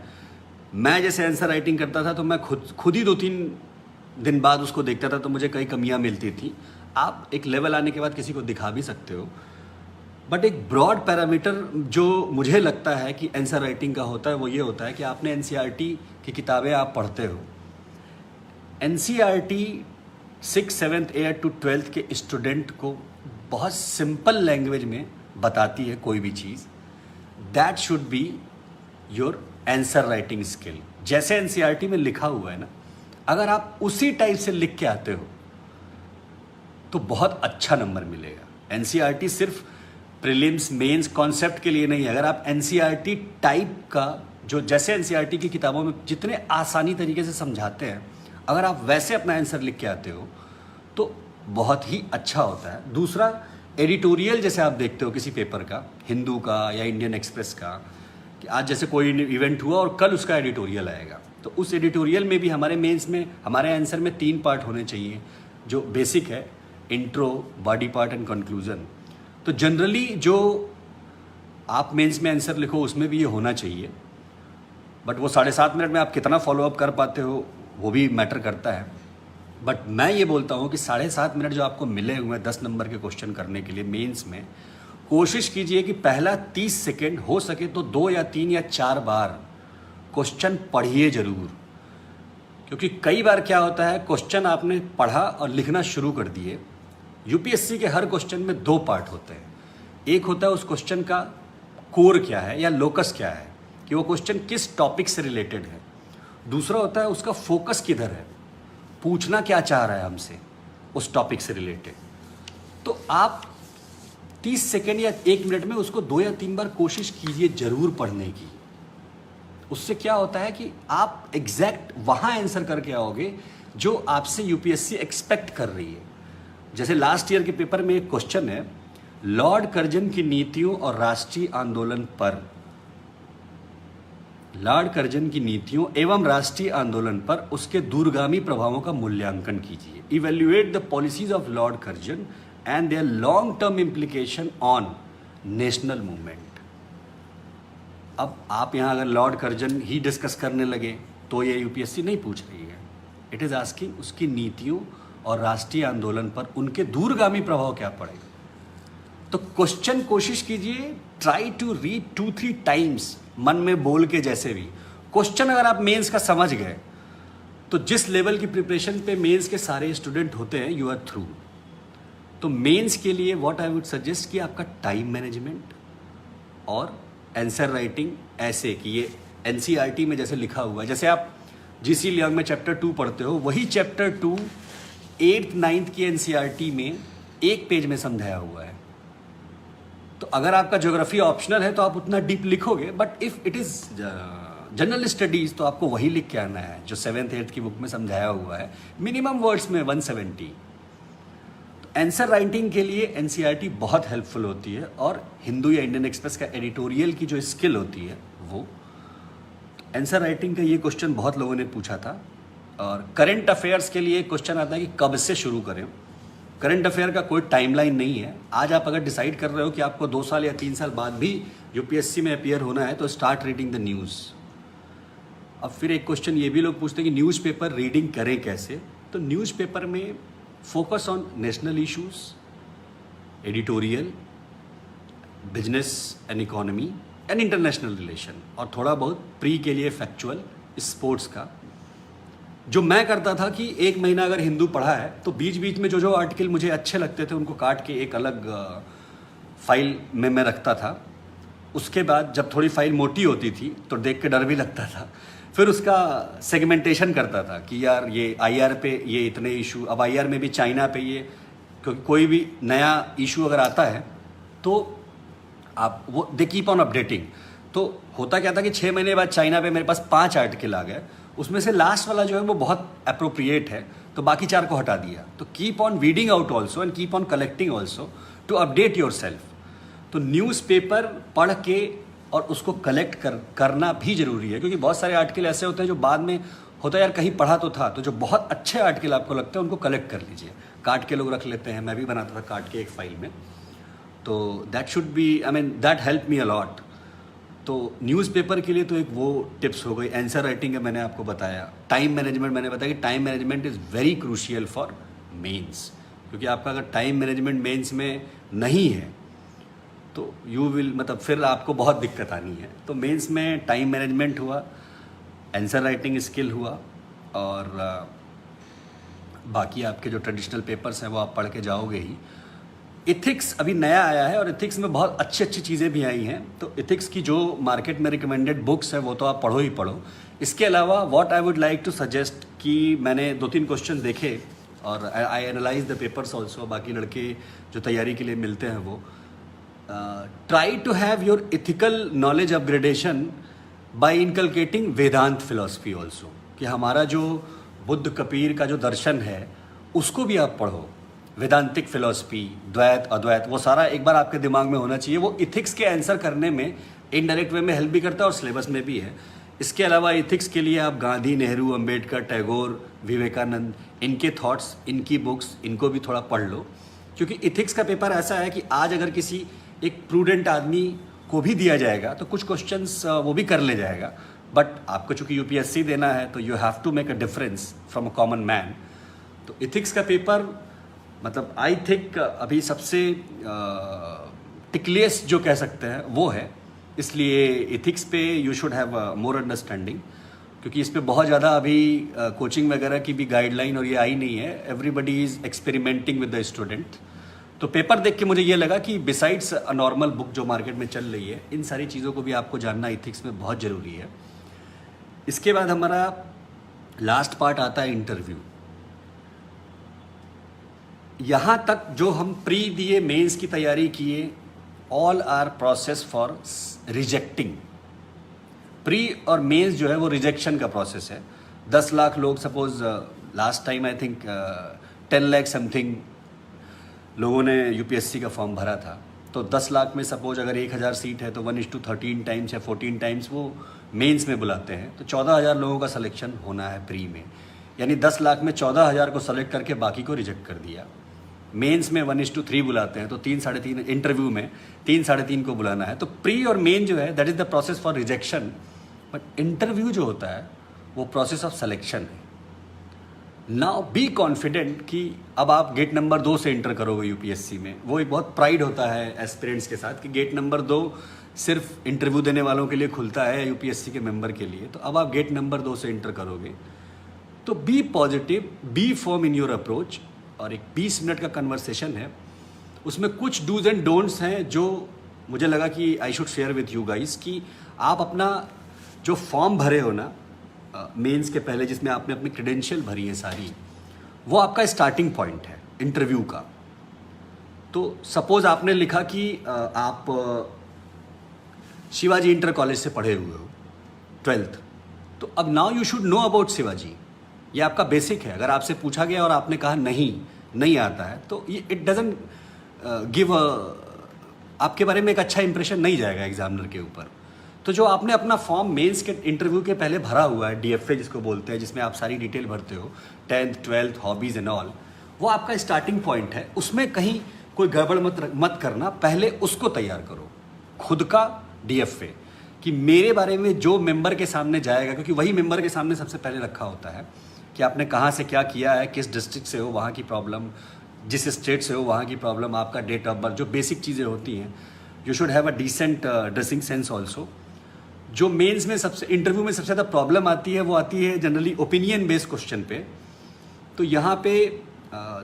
मैं जैसे आंसर राइटिंग करता था तो मैं खुद ही 2-3 दिन बाद उसको देखता था, तो मुझे कई कमियां मिलती थी। आप एक लेवल आने के बाद किसी को दिखा भी सकते हो, बट एक ब्रॉड पैरामीटर जो मुझे लगता है कि आंसर राइटिंग का होता है वो ये होता है कि आपने एनसीईआरटी की किताबें आप पढ़ते हो। NCERT 6th, 7th, 8th to 12th के स्टूडेंट को बहुत सिंपल लैंग्वेज में बताती है कोई भी चीज़। That should be your answer writing skill. जैसे एनसीईआरटी में लिखा हुआ है ना, अगर आप उसी टाइप से लिख के आते हो तो बहुत अच्छा नंबर मिलेगा। एनसीईआरटी सिर्फ प्रीलिम्स मेंस कॉन्सेप्ट के लिए नहीं है। अगर आप एनसीईआरटी टाइप का जो जैसे एनसीईआरटी की किताबों में जितने आसानी तरीके से समझाते हैं, अगर आप वैसे अपना आंसर लिख के आते हो तो बहुत ही अच्छा होता है। दूसरा, एडिटोरियल जैसे आप देखते हो किसी पेपर का, हिंदू का या इंडियन एक्सप्रेस का, कि आज जैसे कोई इवेंट हुआ और कल उसका एडिटोरियल आएगा, तो उस एडिटोरियल में भी हमारे मेंस में हमारे आंसर में 3 पार्ट होने चाहिए जो बेसिक है, intro, body part and conclusion. तो जनरली जो आप मेंस में आंसर लिखो उसमें भी ये होना चाहिए, बट वो 7.5 मिनट में आप कितना फॉलोअप कर पाते हो वो भी मैटर करता है। बट मैं ये बोलता हूँ कि 7.5 मिनट जो आपको मिले हुए हैं 10 नंबर के क्वेश्चन करने के लिए मेंस में, कोशिश कीजिए कि पहला 30 सेकेंड हो सके तो 2 या 3 या 4 बार क्वेश्चन पढ़िए ज़रूर। क्योंकि कई बार क्या होता है, क्वेश्चन आपने पढ़ा और लिखना शुरू कर दिए। यूपीएससी के हर क्वेश्चन में 2 पार्ट होते हैं। एक होता है उस क्वेश्चन का कोर क्या है या लोकस क्या है, कि वो क्वेश्चन किस टॉपिक से रिलेटेड है। दूसरा होता है उसका फोकस किधर है, पूछना क्या चाह रहा है हमसे उस टॉपिक से रिलेटेड। तो आप 30 सेकेंड या 1 मिनट में उसको 2 या 3 बार कोशिश कीजिए ज़रूर पढ़ने की। उससे क्या होता है कि आप एग्जैक्ट वहाँ आंसर करके आओगे जो आपसे यूपीएससी एक्सपेक्ट कर रही है। जैसे लास्ट ईयर के पेपर में एक क्वेश्चन है, लॉर्ड कर्जन की नीतियों और राष्ट्रीय आंदोलन पर, लॉर्ड कर्जन की नीतियों एवं राष्ट्रीय आंदोलन पर उसके दूरगामी प्रभावों का मूल्यांकन कीजिए। Evaluate the policies of Lord Curzon and their long term implication on national movement. अब आप यहाँ अगर लॉर्ड कर्जन ही डिस्कस करने लगे तो ये यूपीएससी नहीं पूछ रही है। इट इज़ आस्किंग उसकी नीतियों और राष्ट्रीय आंदोलन पर उनके दूरगामी प्रभाव क्या पड़ेगा। तो क्वेश्चन कोशिश कीजिए, ट्राई टू रीड 2-3 टाइम्स, मन में बोल के जैसे भी। क्वेश्चन अगर आप मेंस का समझ गए तो जिस लेवल की प्रिपरेशन पे मेंस के सारे स्टूडेंट होते हैं, यू आर थ्रू। तो मेंस के लिए व्हाट आई वुड सजेस्ट कि आपका टाइम मैनेजमेंट और आंसर राइटिंग ऐसे कि ये एनसीईआरटी में जैसे लिखा हुआ है, जैसे आप जीसी लियांग में चैप्टर 2 पढ़ते हो, वही चैप्टर 2 8th 9th की एनसीईआरटी में एक पेज में समझाया हुआ है। तो अगर आपका ज्योग्राफी ऑप्शनल है तो आप उतना डीप लिखोगे, but if it is general studies तो आपको वही लिख के आना है जो 7th 8th की बुक में समझाया हुआ है, मिनिमम वर्ड्स में 170। तो आंसर राइटिंग के लिए एनसीईआरटी बहुत हेल्पफुल होती है, और हिंदू या इंडियन एक्सप्रेस का एडिटोरियल की जो स्किल होती है वो। आंसर राइटिंग का ये क्वेश्चन बहुत लोगों ने पूछा था। और करंट अफेयर्स के लिए क्वेश्चन आता है कि कब से शुरू करें। करंट अफेयर का कोई टाइमलाइन नहीं है। आज आप अगर डिसाइड कर रहे हो कि आपको 2 साल या 3 साल बाद भी यूपीएससी में अपियर होना है, तो स्टार्ट रीडिंग द न्यूज़। अब फिर एक क्वेश्चन ये भी लोग पूछते हैं कि न्यूज़पेपर रीडिंग करें कैसे। तो न्यूज़पेपर में focus on national issues, editorial, business and economy and international relation, और थोड़ा बहुत प्री के लिए फैक्चुअल, स्पोर्ट्स का। जो मैं करता था कि 1 महीना अगर हिंदू पढ़ा है तो बीच बीच में जो जो आर्टिकल मुझे अच्छे लगते थे उनको काट के एक अलग फाइल में मैं रखता था। उसके बाद जब थोड़ी फाइल मोटी होती थी तो देख के डर भी लगता था, फिर उसका सेगमेंटेशन करता था कि यार ये आईआर पे ये इतने इशू, अब आईआर में भी चाइना पे ये, क्योंकि कोई भी नया इशू अगर आता है तो आप वो दे कीप ऑन अपडेटिंग। तो होता क्या था कि 6 महीने बाद चाइना पे मेरे पास 5 आर्टिकल आ गए, उसमें से लास्ट वाला जो है वो बहुत अप्रोप्रिएट है, तो बाकी 4 को हटा दिया। तो keep on reading out also and keep on collecting also to update yourself. तो न्यूज़पेपर पढ़ के और उसको कलेक्ट करना भी जरूरी है, क्योंकि बहुत सारे आर्टिकल ऐसे होते हैं जो बाद में होता है यार कहीं पढ़ा तो था। तो जो बहुत अच्छे आर्टिकल आपको लगते हैं उनको कलेक्ट कर लीजिए। काट के लोग रख लेते हैं, मैं भी बनाता था काट के एक फाइल में। तो that should B, I mean that help me a lot. तो न्यूज़पेपर के लिए तो एक वो टिप्स हो गई। आंसर राइटिंग का मैंने आपको बताया। टाइम मैनेजमेंट मैंने बताया कि time management is very crucial for mains, क्योंकि आपका अगर टाइम मैनेजमेंट मेंस में नहीं है तो यू विल, मतलब फिर आपको बहुत दिक्कत आनी है। तो मेंस में टाइम मैनेजमेंट हुआ, आंसर राइटिंग स्किल हुआ, और बाकी आपके जो ट्रेडिशनल पेपर्स हैं वो आप पढ़ के जाओगे ही। इथिक्स अभी नया आया है और इथिक्स में बहुत अच्छी अच्छी चीज़ें भी आई हैं। तो इथिक्स की जो मार्केट में रिकमेंडेड बुक्स है वो तो आप पढ़ो ही पढ़ो। इसके अलावा what I would like to suggest कि मैंने 2-3 क्वेश्चन देखे और I analyse the papers also. बाकी लड़के जो तैयारी के लिए मिलते हैं वो try to have your ethical knowledge upgradation by inculcating Vedanta philosophy also, कि हमारा जो बुद्ध कबीर का जो दर्शन है उसको भी आप पढ़ो। वेदांतिक फिलॉसफी, द्वैत अद्वैत, वो सारा एक बार आपके दिमाग में होना चाहिए। वो इथिक्स के आंसर करने में इनडायरेक्ट वे में हेल्प भी करता है और सिलेबस में भी है। इसके अलावा इथिक्स के लिए आप गांधी, नेहरू, अंबेडकर, टैगोर, विवेकानंद, इनके थॉट्स, इनकी बुक्स, इनको भी थोड़ा पढ़ लो। क्योंकि इथिक्स का पेपर ऐसा है कि आज अगर किसी एक प्रूडेंट आदमी को भी दिया जाएगा तो कुछ क्वेश्चंस वो भी कर ले जाएगा, बट आपको चूंकि यूपीएससी देना है तो you have to make a difference from a common man. तो इथिक्स का पेपर मतलब आई थिंक अभी सबसे टिकलियस्ट जो कह सकते हैं वो है, इसलिए इथिक्स पे you should have more understanding, क्योंकि इस पे बहुत ज़्यादा अभी कोचिंग वगैरह की भी गाइडलाइन और ये आई नहीं है। Everybody is experimenting with the student. तो पेपर देख के मुझे ये लगा कि बिसाइड्स अ नॉर्मल बुक जो मार्केट में चल रही है, इन सारी चीज़ों को भी आपको जानना इथिक्स में बहुत ज़रूरी है। इसके बाद हमारा लास्ट पार्ट आता है इंटरव्यू। यहाँ तक जो हम प्री दिए, मेंस की तैयारी किए, all are process for rejecting. Pre और मेंस जो है वो रिजेक्शन का प्रोसेस है। 10 लाख लोग, suppose last time I think 10 lakh something लोगों ने यूपीएससी का फॉर्म भरा था। तो 10 लाख में सपोज अगर 1000 सीट है तो 1:13 टाइम्स या 14 टाइम्स वो मेंस में बुलाते हैं। तो 14,000 लोगों का सिलेक्शन होना है प्री में, यानी 10 लाख में 14,000 को सेलेक्ट करके बाकी को रिजेक्ट कर दिया। मेंस में 1:3 बुलाते हैं, तो 3-3.5 इंटरव्यू में 3-3.5 को बुलाना है। तो प्री और मेन जो है that is the process for rejection, but interview जो होता है वो प्रोसेस ऑफ सिलेक्शन है। नाउ बी कॉन्फिडेंट कि अब आप गेट नंबर 2 से इंटर करोगे यूपीएससी में। वो एक बहुत प्राइड होता है एस्पिरेंट्स के साथ कि गेट नंबर 2 सिर्फ इंटरव्यू देने वालों के लिए खुलता है यूपीएससी के मेंबर के लिए। तो अब आप गेट नंबर 2 से इंटर करोगे, तो be positive, be firm in your approach. और एक 20 मिनट का कन्वर्सेशन है, उसमें कुछ डूज एंड डोंट्स हैं जो मुझे लगा कि I should share with you guys, कि आप अपना जो फॉर्म भरे हो ना मेंस के पहले, जिसमें आपने अपनी क्रेडेंशियल भरी है सारी, वो आपका स्टार्टिंग पॉइंट है इंटरव्यू का। तो सपोज आपने लिखा कि आप शिवाजी इंटर कॉलेज से पढ़े हुए हो 12th, तो अब now you should know about Shivaji. ये आपका बेसिक है। अगर आपसे पूछा गया और आपने कहा नहीं आता है, तो ये इट डजंट गिव आपके बारे में एक अच्छा इंप्रेशन नहीं जाएगा एग्जामिनर के ऊपर। तो जो आपने अपना फॉर्म मेंस के इंटरव्यू के पहले भरा हुआ है, डीएफए जिसको बोलते हैं, जिसमें आप सारी डिटेल भरते हो 10th 12th hobbies and all, वो आपका स्टार्टिंग पॉइंट है। उसमें कहीं कोई गड़बड़ मत करना, पहले उसको तैयार करो, खुद का डीएफए, कि मेरे बारे में जो मेंबर के सामने जाएगा, क्योंकि वही मेंबर के सामने सबसे पहले रखा होता है कि आपने कहाँ से क्या किया है, किस डिस्ट्रिक्ट से हो, वहाँ की प्रॉब्लम, जिस स्टेट से हो वहाँ की प्रॉब्लम, आपका डेट ऑफ बर्थ, जो बेसिक चीज़ें होती हैं। You should have a decent dressing sense also. जो मेंस में इंटरव्यू में सबसे ज़्यादा प्रॉब्लम आती है, वो आती है जनरली ओपिनियन बेस्ड क्वेश्चन पे। तो यहाँ पे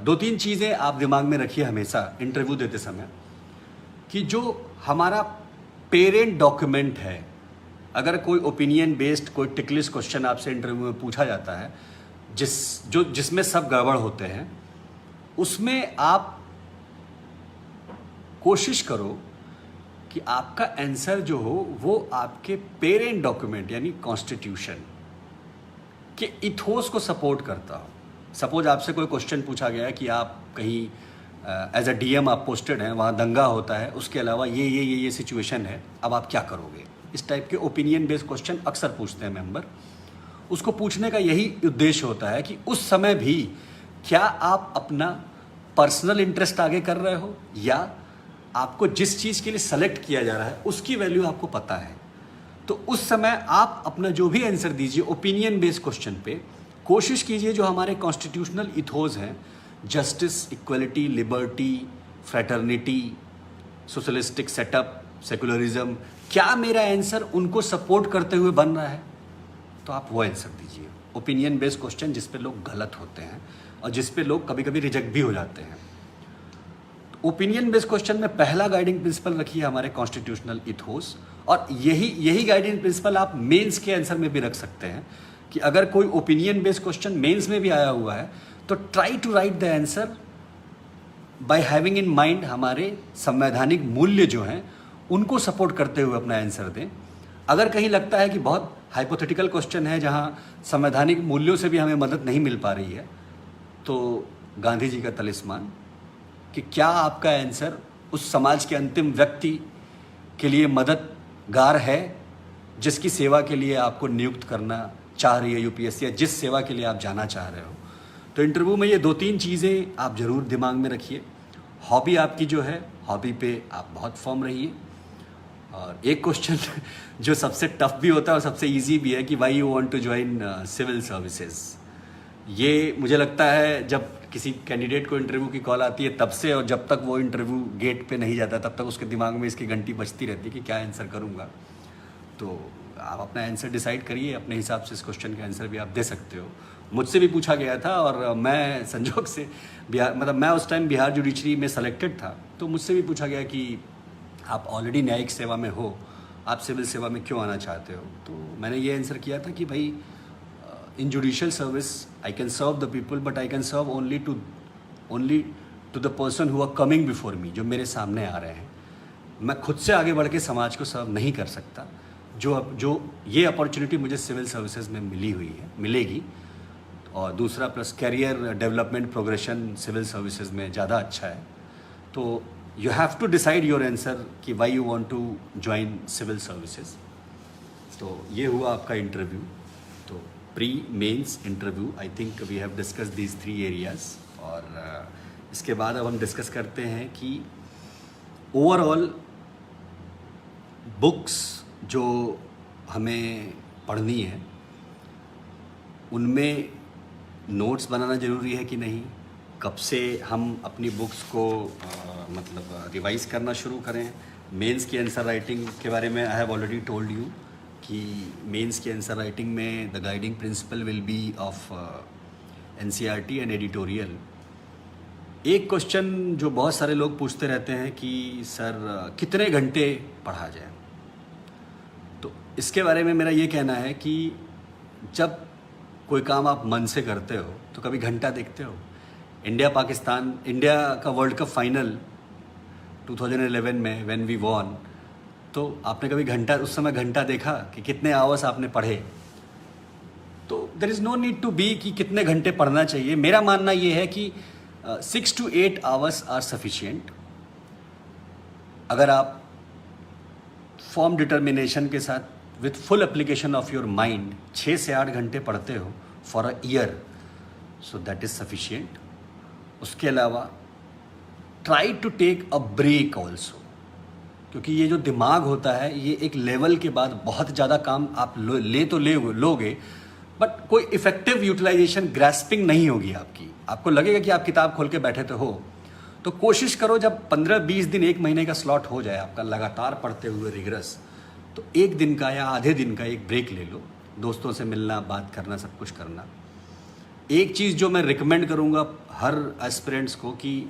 2-3 चीज़ें आप दिमाग में रखिए हमेशा इंटरव्यू देते समय, कि जो हमारा पेरेंट डॉक्यूमेंट है, अगर कोई ओपिनियन बेस्ड कोई टिकलिस्ट क्वेश्चन आपसे इंटरव्यू में पूछा जाता है, जिसमें सब गड़बड़ होते हैं, उसमें आप कोशिश करो कि आपका आंसर जो हो वो आपके पेरेंट डॉक्यूमेंट यानी कॉन्स्टिट्यूशन के इथोस को सपोर्ट करता हो। सपोज आपसे कोई क्वेश्चन पूछा गया है कि आप कहीं एज अ डीएम आप पोस्टेड हैं, वहाँ दंगा होता है, उसके अलावा ये सिचुएशन है, अब आप क्या करोगे। इस टाइप के ओपिनियन बेस्ड क्वेश्चन अक्सर पूछते हैं मेंबर। उसको पूछने का यही उद्देश्य होता है कि उस समय भी क्या आप अपना पर्सनल इंटरेस्ट आगे कर रहे हो, या आपको जिस चीज़ के लिए सेलेक्ट किया जा रहा है उसकी वैल्यू आपको पता है। तो उस समय आप अपना जो भी आंसर दीजिए ओपिनियन बेस्ड क्वेश्चन पे, कोशिश कीजिए जो हमारे कॉन्स्टिट्यूशनल इथोज हैं, justice, equality, liberty, fraternity, socialistic setup, secularism, क्या मेरा आंसर उनको सपोर्ट करते हुए बन रहा है, तो आप वो आंसर दीजिए। ओपिनियन बेस्ड क्वेश्चन जिस पे लोग गलत होते हैं और जिस पे लोग कभी कभी रिजेक्ट भी हो जाते हैं। ओपिनियन बेस्ड क्वेश्चन में पहला गाइडिंग प्रिंसिपल रखिए हमारे कॉन्स्टिट्यूशनल इथोस, और यही गाइडिंग प्रिंसिपल आप मेंस के आंसर में भी रख सकते हैं कि अगर कोई ओपिनियन बेस्ड क्वेश्चन मेंस में भी आया हुआ है तो try to write the answer by having in mind हमारे संवैधानिक मूल्य जो हैं उनको सपोर्ट करते हुए अपना आंसर दें। अगर कहीं लगता है कि बहुत हाइपोथेटिकल क्वेश्चन है जहां संवैधानिक मूल्यों से भी हमें मदद नहीं मिल पा रही है, तो गांधी जी का तलिस्मान, कि क्या आपका आंसर उस समाज के अंतिम व्यक्ति के लिए मददगार है जिसकी सेवा के लिए आपको नियुक्त करना चाह रही है यूपीएससी, या जिस सेवा के लिए आप जाना चाह रहे हो। तो इंटरव्यू में ये 2-3 चीज़ें आप ज़रूर दिमाग में रखिए। हॉबी आपकी जो है, हॉबी पे आप बहुत फर्म रहिए। और एक क्वेश्चन जो सबसे टफ भी होता है और सबसे इजी भी है कि why you want to join civil services. ये मुझे लगता है जब किसी कैंडिडेट को इंटरव्यू की कॉल आती है तब से, और जब तक वो इंटरव्यू गेट पे नहीं जाता तब तक उसके दिमाग में इसकी घंटी बजती रहती है कि क्या आंसर करूँगा। तो आप अपना आंसर डिसाइड करिए, अपने हिसाब से इस क्वेश्चन का आंसर भी आप दे सकते हो। मुझसे भी पूछा गया था और मैं संजोग से मैं उस टाइम बिहार जुडिशरी में सेलेक्टेड था, तो मुझसे भी पूछा गया कि आप ऑलरेडी न्यायिक सेवा में हो, आप सिविल सेवा में क्यों आना चाहते हो। तो मैंने ये आंसर किया था कि भाई in judicial service I can serve the people, but I can serve only to the person who are coming before me, जो मेरे सामने आ रहे हैं। मैं खुद से आगे बढ़ के समाज को सर्व नहीं कर सकता। जो ये अपॉर्चुनिटी मुझे सिविल सर्विसेज में मिली हुई है, मिलेगी। और दूसरा plus career development progression civil services में ज़्यादा अच्छा है। तो you have to decide your answer कि why you want to join civil services. तो ये हुआ आपका इंटरव्यू। तो pre mains interview, I think we have discuss these 3 areas. और इसके बाद अब हम डिस्कस करते हैं कि ओवरऑल बुक्स जो हमें पढ़नी है उनमें नोट्स बनाना ज़रूरी है कि नहीं, कब से हम अपनी बुक्स को मतलब रिवाइज करना शुरू करें। मेंस की आंसर राइटिंग के बारे में आई हैव ऑलरेडी टोल्ड यू कि मेंस की आंसर राइटिंग में the guiding principal will be of NCERT and editorial. एक क्वेश्चन जो बहुत सारे लोग पूछते रहते हैं कि सर कितने घंटे पढ़ा जाए, तो इसके बारे में मेरा ये कहना है कि जब कोई काम आप मन से करते हो तो कभी घंटा देखते हो। इंडिया का वर्ल्ड कप फाइनल 2011 में व्हेन वी वॉन, तो आपने कभी घंटा, उस समय घंटा देखा कि कितने आवर्स आपने पढ़े? तो there is no need to be कि कितने घंटे पढ़ना चाहिए। मेरा मानना ये है कि 6 to 8 आवर्स आर सफिशिएंट। अगर आप फॉर्म डिटर्मिनेशन के साथ with full application of your mind 6 से 8 घंटे पढ़ते हो for a year, so that is sufficient. उसके अलावा try to take a break also, क्योंकि ये जो दिमाग होता है ये एक लेवल के बाद बहुत ज़्यादा काम आप लोगे, बट कोई इफेक्टिव यूटिलाइजेशन ग्रास्पिंग नहीं होगी आपकी। आपको लगेगा कि आप किताब खोल के बैठे तो हो। तो कोशिश करो जब 15-20 दिन, 1 महीने का स्लॉट हो जाए आपका लगातार पढ़ते हुए रिगरस, तो 1 दिन का या आधे दिन का एक ब्रेक ले लो, दोस्तों से मिलना, बात करना, सब कुछ करना। एक चीज़ जो मैं रिकमेंड करूँगा हर एस्पिरेंट्स को कि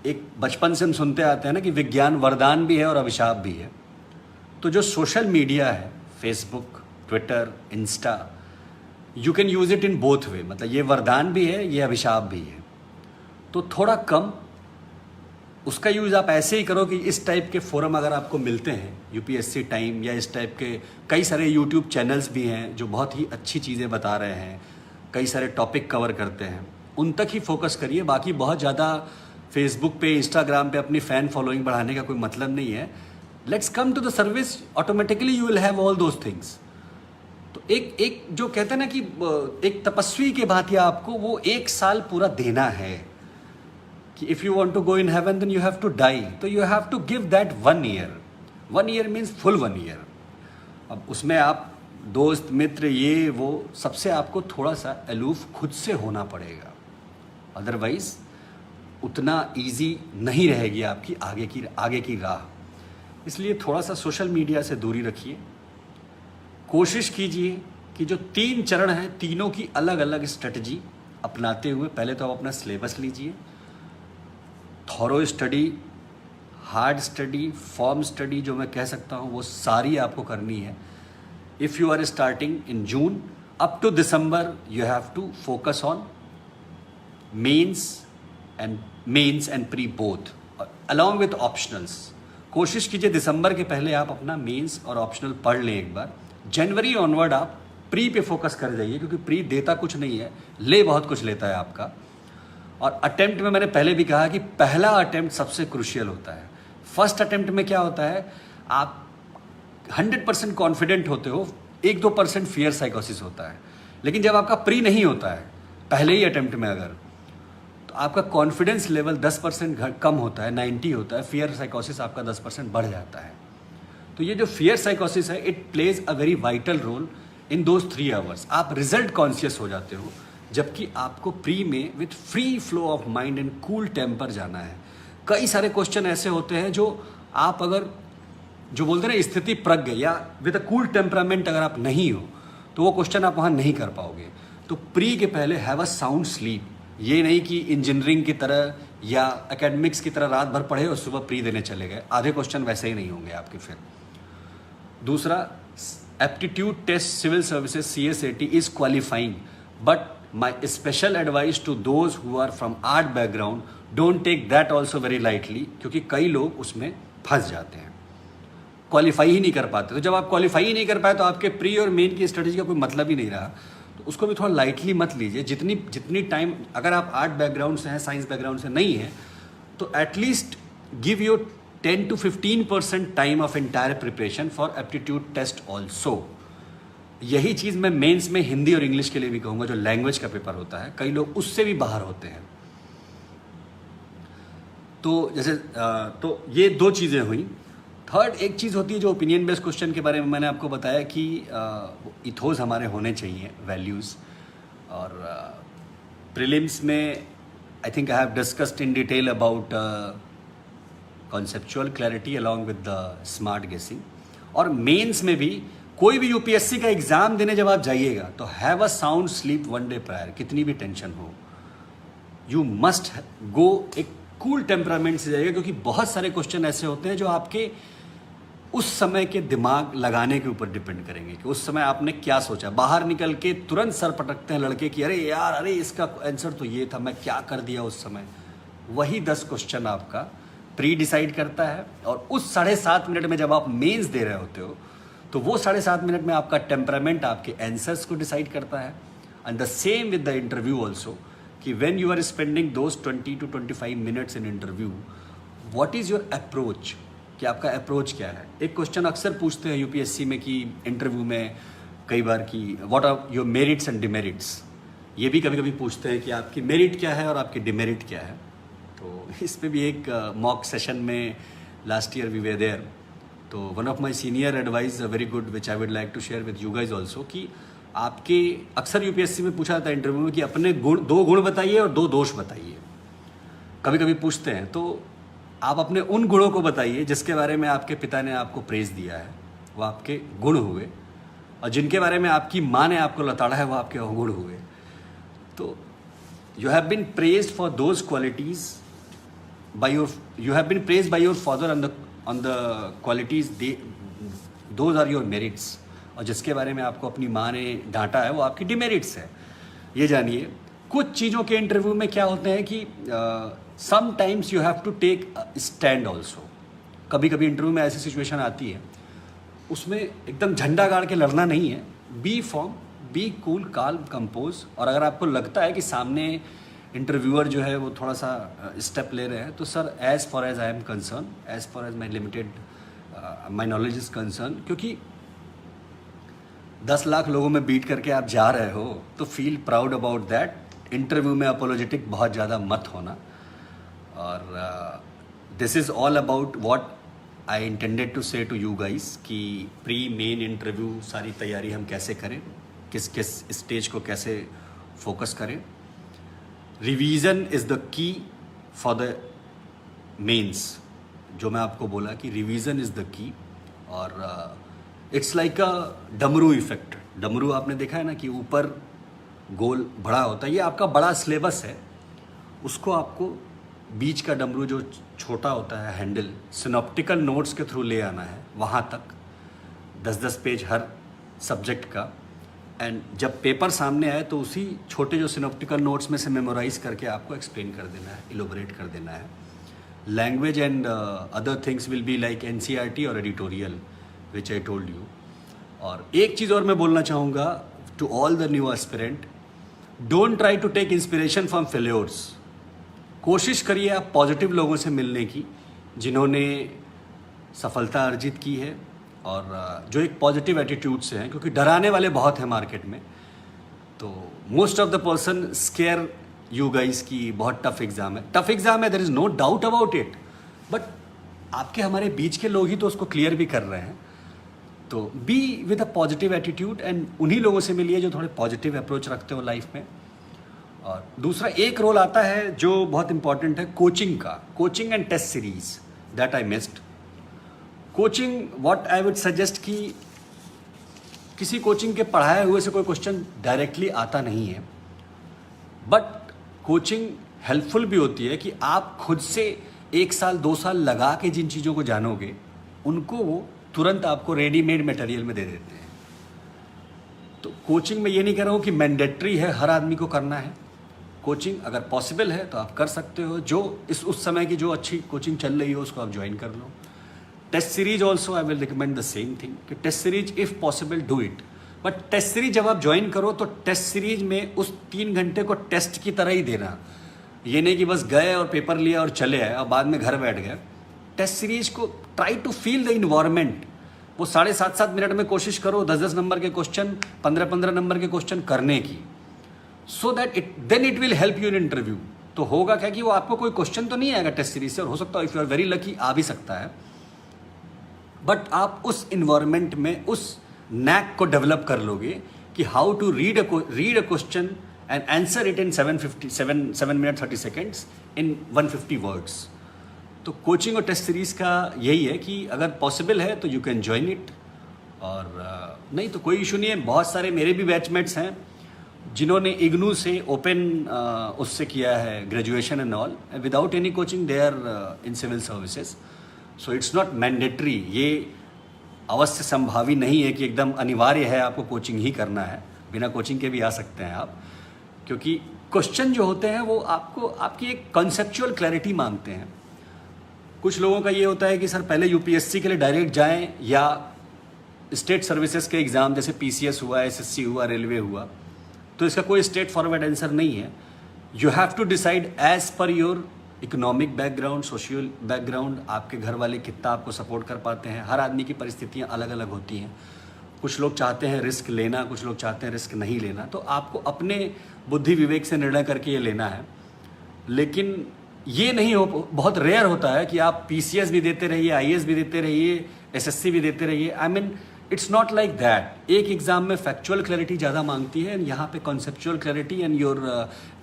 एक बचपन से हम सुनते आते हैं ना कि विज्ञान वरदान भी है और अभिशाप भी है। तो जो सोशल मीडिया है, Facebook, Twitter, Insta, you can use it in both way, मतलब ये वरदान भी है, ये अभिशाप भी है। तो थोड़ा कम उसका यूज़ आप ऐसे ही करो कि इस टाइप के फोरम अगर आपको मिलते हैं, यूपीएससी टाइम या इस टाइप के कई सारे यूट्यूब चैनल्स भी हैं जो बहुत ही अच्छी चीज़ें बता रहे हैं, कई सारे टॉपिक कवर करते हैं, उन तक ही फोकस करिए। बाकी बहुत ज़्यादा फेसबुक पे, इंस्टाग्राम पे अपनी फ़ैन फॉलोइंग बढ़ाने का कोई मतलब नहीं है। Let's come to the service, automatically you will have all those things. तो एक जो कहते हैं ना कि एक तपस्वी के भांति आपको वो 1 साल पूरा देना है कि if you want to go in heaven then you have to die, तो you have to give that 1 year. 1 year means full 1 year. अब उसमें आप दोस्त मित्र ये वो सबसे आपको थोड़ा सा अलूफ खुद से होना पड़ेगा, अदरवाइज उतना इजी नहीं रहेगी आपकी आगे की राह। इसलिए थोड़ा सा सोशल मीडिया से दूरी रखिए। कोशिश कीजिए कि जो 3 चरण हैं, तीनों की अलग अलग स्ट्रेटजी अपनाते हुए पहले तो आप अपना सिलेबस लीजिए, thorough study, hard study, form study जो मैं कह सकता हूँ वो सारी आपको करनी है। If you are starting in June up to December you have to focus on mains and pre both along with optionals. कोशिश कीजिए दिसंबर के पहले आप अपना मेंस और ऑप्शनल पढ़ लें एक बार। जनवरी ऑनवर्ड आप प्री पे फोकस कर जाइए, क्योंकि प्री देता कुछ नहीं है, ले बहुत कुछ लेता है आपका। और अटेम्प्ट में मैंने पहले भी कहा कि पहला अटेम्प्ट सबसे क्रूशियल होता है। फर्स्ट अटेम्प्ट में क्या होता है, आप 100% कॉन्फिडेंट होते हो, 1-2% फियर साइकोसिस होता है। लेकिन जब आपका प्री नहीं होता है पहले ही अटेम्प्ट में अगर, तो आपका कॉन्फिडेंस लेवल 10% कम होता है, 90 होता है, फियर साइकोसिस आपका 10% बढ़ जाता है। तो ये जो फियर साइकोसिस है, it plays a very vital role in those 3 hours. आप रिजल्ट कॉन्शियस हो जाते हो, जबकि आपको प्री में with free flow of mind and cool temper जाना है। कई सारे क्वेश्चन ऐसे होते हैं जो आप अगर जो बोलते हैं ना स्थिति प्रज्ञ या विद अ कूल टेम्परामेंट अगर आप नहीं हो तो वो क्वेश्चन आप वहाँ नहीं कर पाओगे। तो प्री के पहले हैव अ साउंड स्लीप। ये नहीं कि इंजीनियरिंग की तरह या एकेडमिक्स की तरह रात भर पढ़े और सुबह प्री देने चले गए, आधे क्वेश्चन वैसे ही नहीं होंगे आपके। फिर दूसरा, aptitude test civil services CSAT is qualifying, but my special advice to those who are from art background, don't take that also very lightly, क्योंकि कई लोग उसमें फंस जाते हैं, क्वालिफाई ही नहीं कर पाते। तो जब आप क्वालिफाई ही नहीं कर पाए तो आपके प्री और मेन की स्ट्रेटजी का कोई मतलब ही नहीं रहा। तो उसको भी थोड़ा लाइटली मत लीजिए। जितनी टाइम, अगर आप आर्ट बैकग्राउंड से हैं, साइंस बैकग्राउंड से नहीं है, तो at least give your 10 to 15% time of entire preparation for aptitude test also. यही चीज़ मैं मेंस में हिंदी और इंग्लिश के लिए भी कहूँगा, जो लैंग्वेज का पेपर होता है, कई लोग उससे भी बाहर होते हैं। तो जैसे तो ये दो चीज़ें हुई। थर्ड एक चीज़ होती है जो ओपिनियन बेस्ड क्वेश्चन के बारे में मैंने आपको बताया कि इथोस हमारे होने चाहिए, वैल्यूज़। और प्रीलिम्स में I think I have discussed in detail about conceptual clarity along with the smart गेसिंग। और मेंस में भी कोई भी यूपीएससी का एग्ज़ाम देने जब आप जाइएगा तो have a sound sleep one day prior. कितनी भी टेंशन हो, यू मस्ट गो एक कूल टेम्परामेंट से जाइएगा, क्योंकि बहुत सारे क्वेश्चन ऐसे होते हैं जो आपके उस समय के दिमाग लगाने के ऊपर डिपेंड करेंगे कि उस समय आपने क्या सोचा। बाहर निकल के तुरंत सर पटकते हैं लड़के कि अरे यार, अरे इसका आंसर तो ये था, मैं क्या कर दिया उस समय। वही 10 क्वेश्चन आपका प्री डिसाइड करता है। और उस 7.5 मिनट में जब आप मेंस दे रहे होते हो तो वो 7.5 मिनट में आपका टेम्परामेंट आपके आंसर्स को डिसाइड करता है। And the same with the interview also, कि when you are spending those 20 to 25 minutes in interview, what is your approach, कि आपका अप्रोच क्या है। एक क्वेश्चन अक्सर पूछते हैं यूपीएससी में कि इंटरव्यू में कई बार कि what are your merits and demerits. ये भी कभी कभी पूछते हैं कि आपकी मेरिट क्या है और आपकी डिमेरिट क्या है। तो इस पे भी एक मॉक सेशन में last year we were there, तो one of my senior advice very good which I would like to share with you guys also, कि आपके अक्सर यूपीएससी में पूछा जाता है इंटरव्यू में कि अपने गुण 2 गुण बताइए और 2 दोष बताइए। कभी कभी पूछते हैं तो आप अपने उन गुणों को बताइए जिसके बारे में आपके पिता ने आपको प्रेज दिया है, वो आपके गुण हुए। और जिनके बारे में आपकी माँ ने आपको लताड़ा है, वो आपके अवगुण हुए। तो you have been praised for those qualities by your, you have been praised by your father on the qualities, those are your merits. और जिसके बारे में आपको अपनी माँ ने डांटा है, वो आपकी डिमेरिट्स है। ये जानिए कुछ चीज़ों के इंटरव्यू में क्या होते हैं कि sometimes you have to take stand also. कभी कभी इंटरव्यू में ऐसी सिचुएशन आती है, उसमें एकदम झंडा गाड़ के लड़ना नहीं है। Be firm, be cool, calm, compose. और अगर आपको लगता है कि सामने इंटरव्यूअर जो है वो थोड़ा सा स्टेप ले रहे हैं, तो sir as far as I am concern, as far as my limited my knowledge is concern, क्योंकि 10 लाख लोगों में बीट करके आप जा रहे हो तो feel proud about that. Interview में अपोलोजेटिक बहुत ज़्यादा मत होना। और this is all about what I intended to say to you guys, कि प्री मेन इंटरव्यू सारी तैयारी हम कैसे करें, किस किस स्टेज को कैसे फोकस करें। Revision is the key for the mains. जो मैं आपको बोला कि रिवीजन इज़ द की। और इट्स लाइक अ डमरू इफेक्ट। डमरू आपने देखा है ना कि ऊपर गोल बड़ा होता है, ये आपका बड़ा सिलेबस है। उसको आपको बीच का डमरू जो छोटा होता है हैंडल, सिनॉप्टिकल नोट्स के थ्रू ले आना है वहाँ तक, 10-10 पेज हर सब्जेक्ट का। एंड जब पेपर सामने आए तो उसी छोटे जो सिनॉप्टिकल नोट्स में से मेमोराइज करके आपको एक्सप्लेन कर देना है, इलोबरेट कर देना है। Language and other things will be like NCERT और editorial which I told you. और एक चीज़ और मैं बोलना चाहूँगा to all the new aspirant, don't try to take inspiration from failures. कोशिश करिए आप पॉजिटिव लोगों से मिलने की, जिन्होंने सफलता अर्जित की है और जो एक पॉजिटिव एटीट्यूड से हैं, क्योंकि डराने वाले बहुत हैं मार्केट में। तो most of the person scare you guys की बहुत टफ एग्जाम है, टफ एग्जाम है, there is no doubt about it. But आपके हमारे बीच के लोग ही तो उसको क्लियर भी कर रहे हैं। तो be with a positive attitude and उन्हीं लोगों से मिलिए जो थोड़े पॉजिटिव अप्रोच रखते हो लाइफ में। और दूसरा एक रोल आता है जो बहुत इंपॉर्टेंट है, कोचिंग का। Coaching and test series that I missed. Coaching what I would suggest कि किसी कोचिंग के पढ़ाए हुए से कोई क्वेश्चन डायरेक्टली आता नहीं है, बट कोचिंग हेल्पफुल भी होती है कि आप खुद से 1 साल 2 साल लगा के जिन चीज़ों को जानोगे, उनको वो तुरंत आपको रेडीमेड मटेरियल में दे देते हैं। तो कोचिंग में ये नहीं कह रहा हूँ कि मैंडेटरी है, हर आदमी को करना है। कोचिंग अगर पॉसिबल है तो आप कर सकते हो। जो उस समय की जो अच्छी कोचिंग चल रही हो उसको आप ज्वाइन कर लो। Test series also I will recommend the same thing कि test series if possible do it. But test series जब आप ज्वाइन करो तो टेस्ट सीरीज में उस 3 घंटे को टेस्ट की तरह ही देना। ये नहीं कि बस गए और पेपर लिया और चले आए और बाद में घर बैठ गए। टेस्ट सीरीज को try to feel the environment. वो 7.5 मिनट में कोशिश करो 10-10 नंबर के क्वेश्चन, 15-15 नंबर के क्वेश्चन करने की, so that then it will help you in interview. तो होगा क्या कि वो आपको कोई क्वेश्चन तो नहीं आएगा टेस्ट सीरीज से, और हो सकता है if you are very lucky आ भी सकता है, बट आप उस इन्वायरमेंट में उस नैक को डेवलप कर लोगे कि how to read a question and answer it in 7 minute 30 seconds in 150 words. तो कोचिंग और टेस्ट सीरीज़ का यही है कि अगर पॉसिबल है तो यू कैन ज्वाइन इट, और नहीं तो कोई इशू नहीं है। बहुत सारे मेरे भी बैचमेट्स हैं जिन्होंने इग्नू से ओपन उससे किया है graduation and all without any coaching, they are in civil services. So it's not mandatory, ये अवश्य संभावी नहीं है कि एकदम अनिवार्य है आपको कोचिंग ही करना है, बिना कोचिंग के भी आ सकते हैं आप, क्योंकि क्वेश्चन जो होते हैं वो आपकी एक कॉन्सेप्चुअल क्लैरिटी मांगते हैं। कुछ लोगों का ये होता है कि सर पहले यूपीएससी के लिए डायरेक्ट जाएं या स्टेट सर्विसेज के एग्ज़ाम जैसे पीसीएस हुआ, एसएससी हुआ, रेलवे हुआ, तो इसका कोई स्ट्रेट फॉरवर्ड आंसर नहीं है। You have to decide as per your economic background, social background, आपके घर वाले कितना आपको सपोर्ट कर पाते हैं। हर आदमी की परिस्थितियाँ अलग अलग होती हैं। कुछ लोग चाहते हैं रिस्क लेना, कुछ लोग चाहते हैं रिस्क नहीं लेना, तो आपको अपने बुद्धि विवेक से निर्णय करके ये लेना है। लेकिन ये नहीं हो, बहुत रेयर होता है कि आप पीसीएस भी देते रहिए, आईएएस भी देते रहिए, एसएससी भी देते रहिए। I mean it's not like that. एक एग्जाम में फैक्चुअल क्लैरिटी ज़्यादा मांगती है, यहाँ पे conceptual clarity and your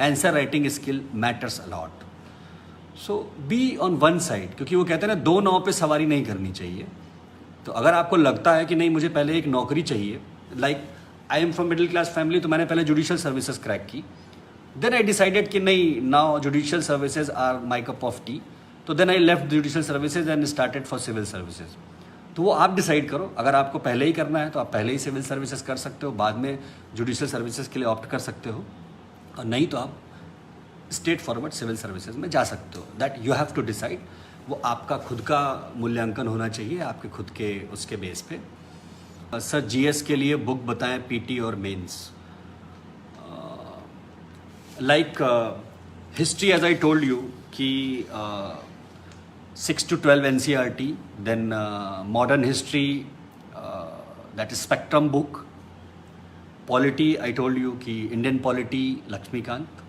answer writing skill matters a lot. So be on one side, क्योंकि वो कहते हैं ना, दो नाव पे सवारी नहीं करनी चाहिए। तो अगर आपको लगता है कि नहीं मुझे पहले एक नौकरी चाहिए, like I am from middle class family, तो मैंने पहले जुडिशियल सर्विसेज क्रैक की, देन आई डिसाइडेड कि नहीं, now judicial services are my cup of tea, तो then I left judicial services and started for civil services. तो वो आप डिसाइड करो, अगर आपको पहले ही करना है तो आप पहले ही सिविल सर्विसेज कर सकते हो, बाद में जुडिशियल सर्विसेज के लिए ऑप्ट कर सकते हो, और नहीं तो आप स्ट्रेट फॉरवर्ड सिविल सर्विसेज में जा सकते हो। That you have to decide. वो आपका खुद का मूल्यांकन होना चाहिए, आपके खुद के उसके बेस पे। सर जीएस के लिए बुक बताएं, पीटी और mains. Like history, as I told you कि 6 to 12 NCERT, then modern history, that is spectrum book. Polity, I told you कि Indian polity Lakshmikant,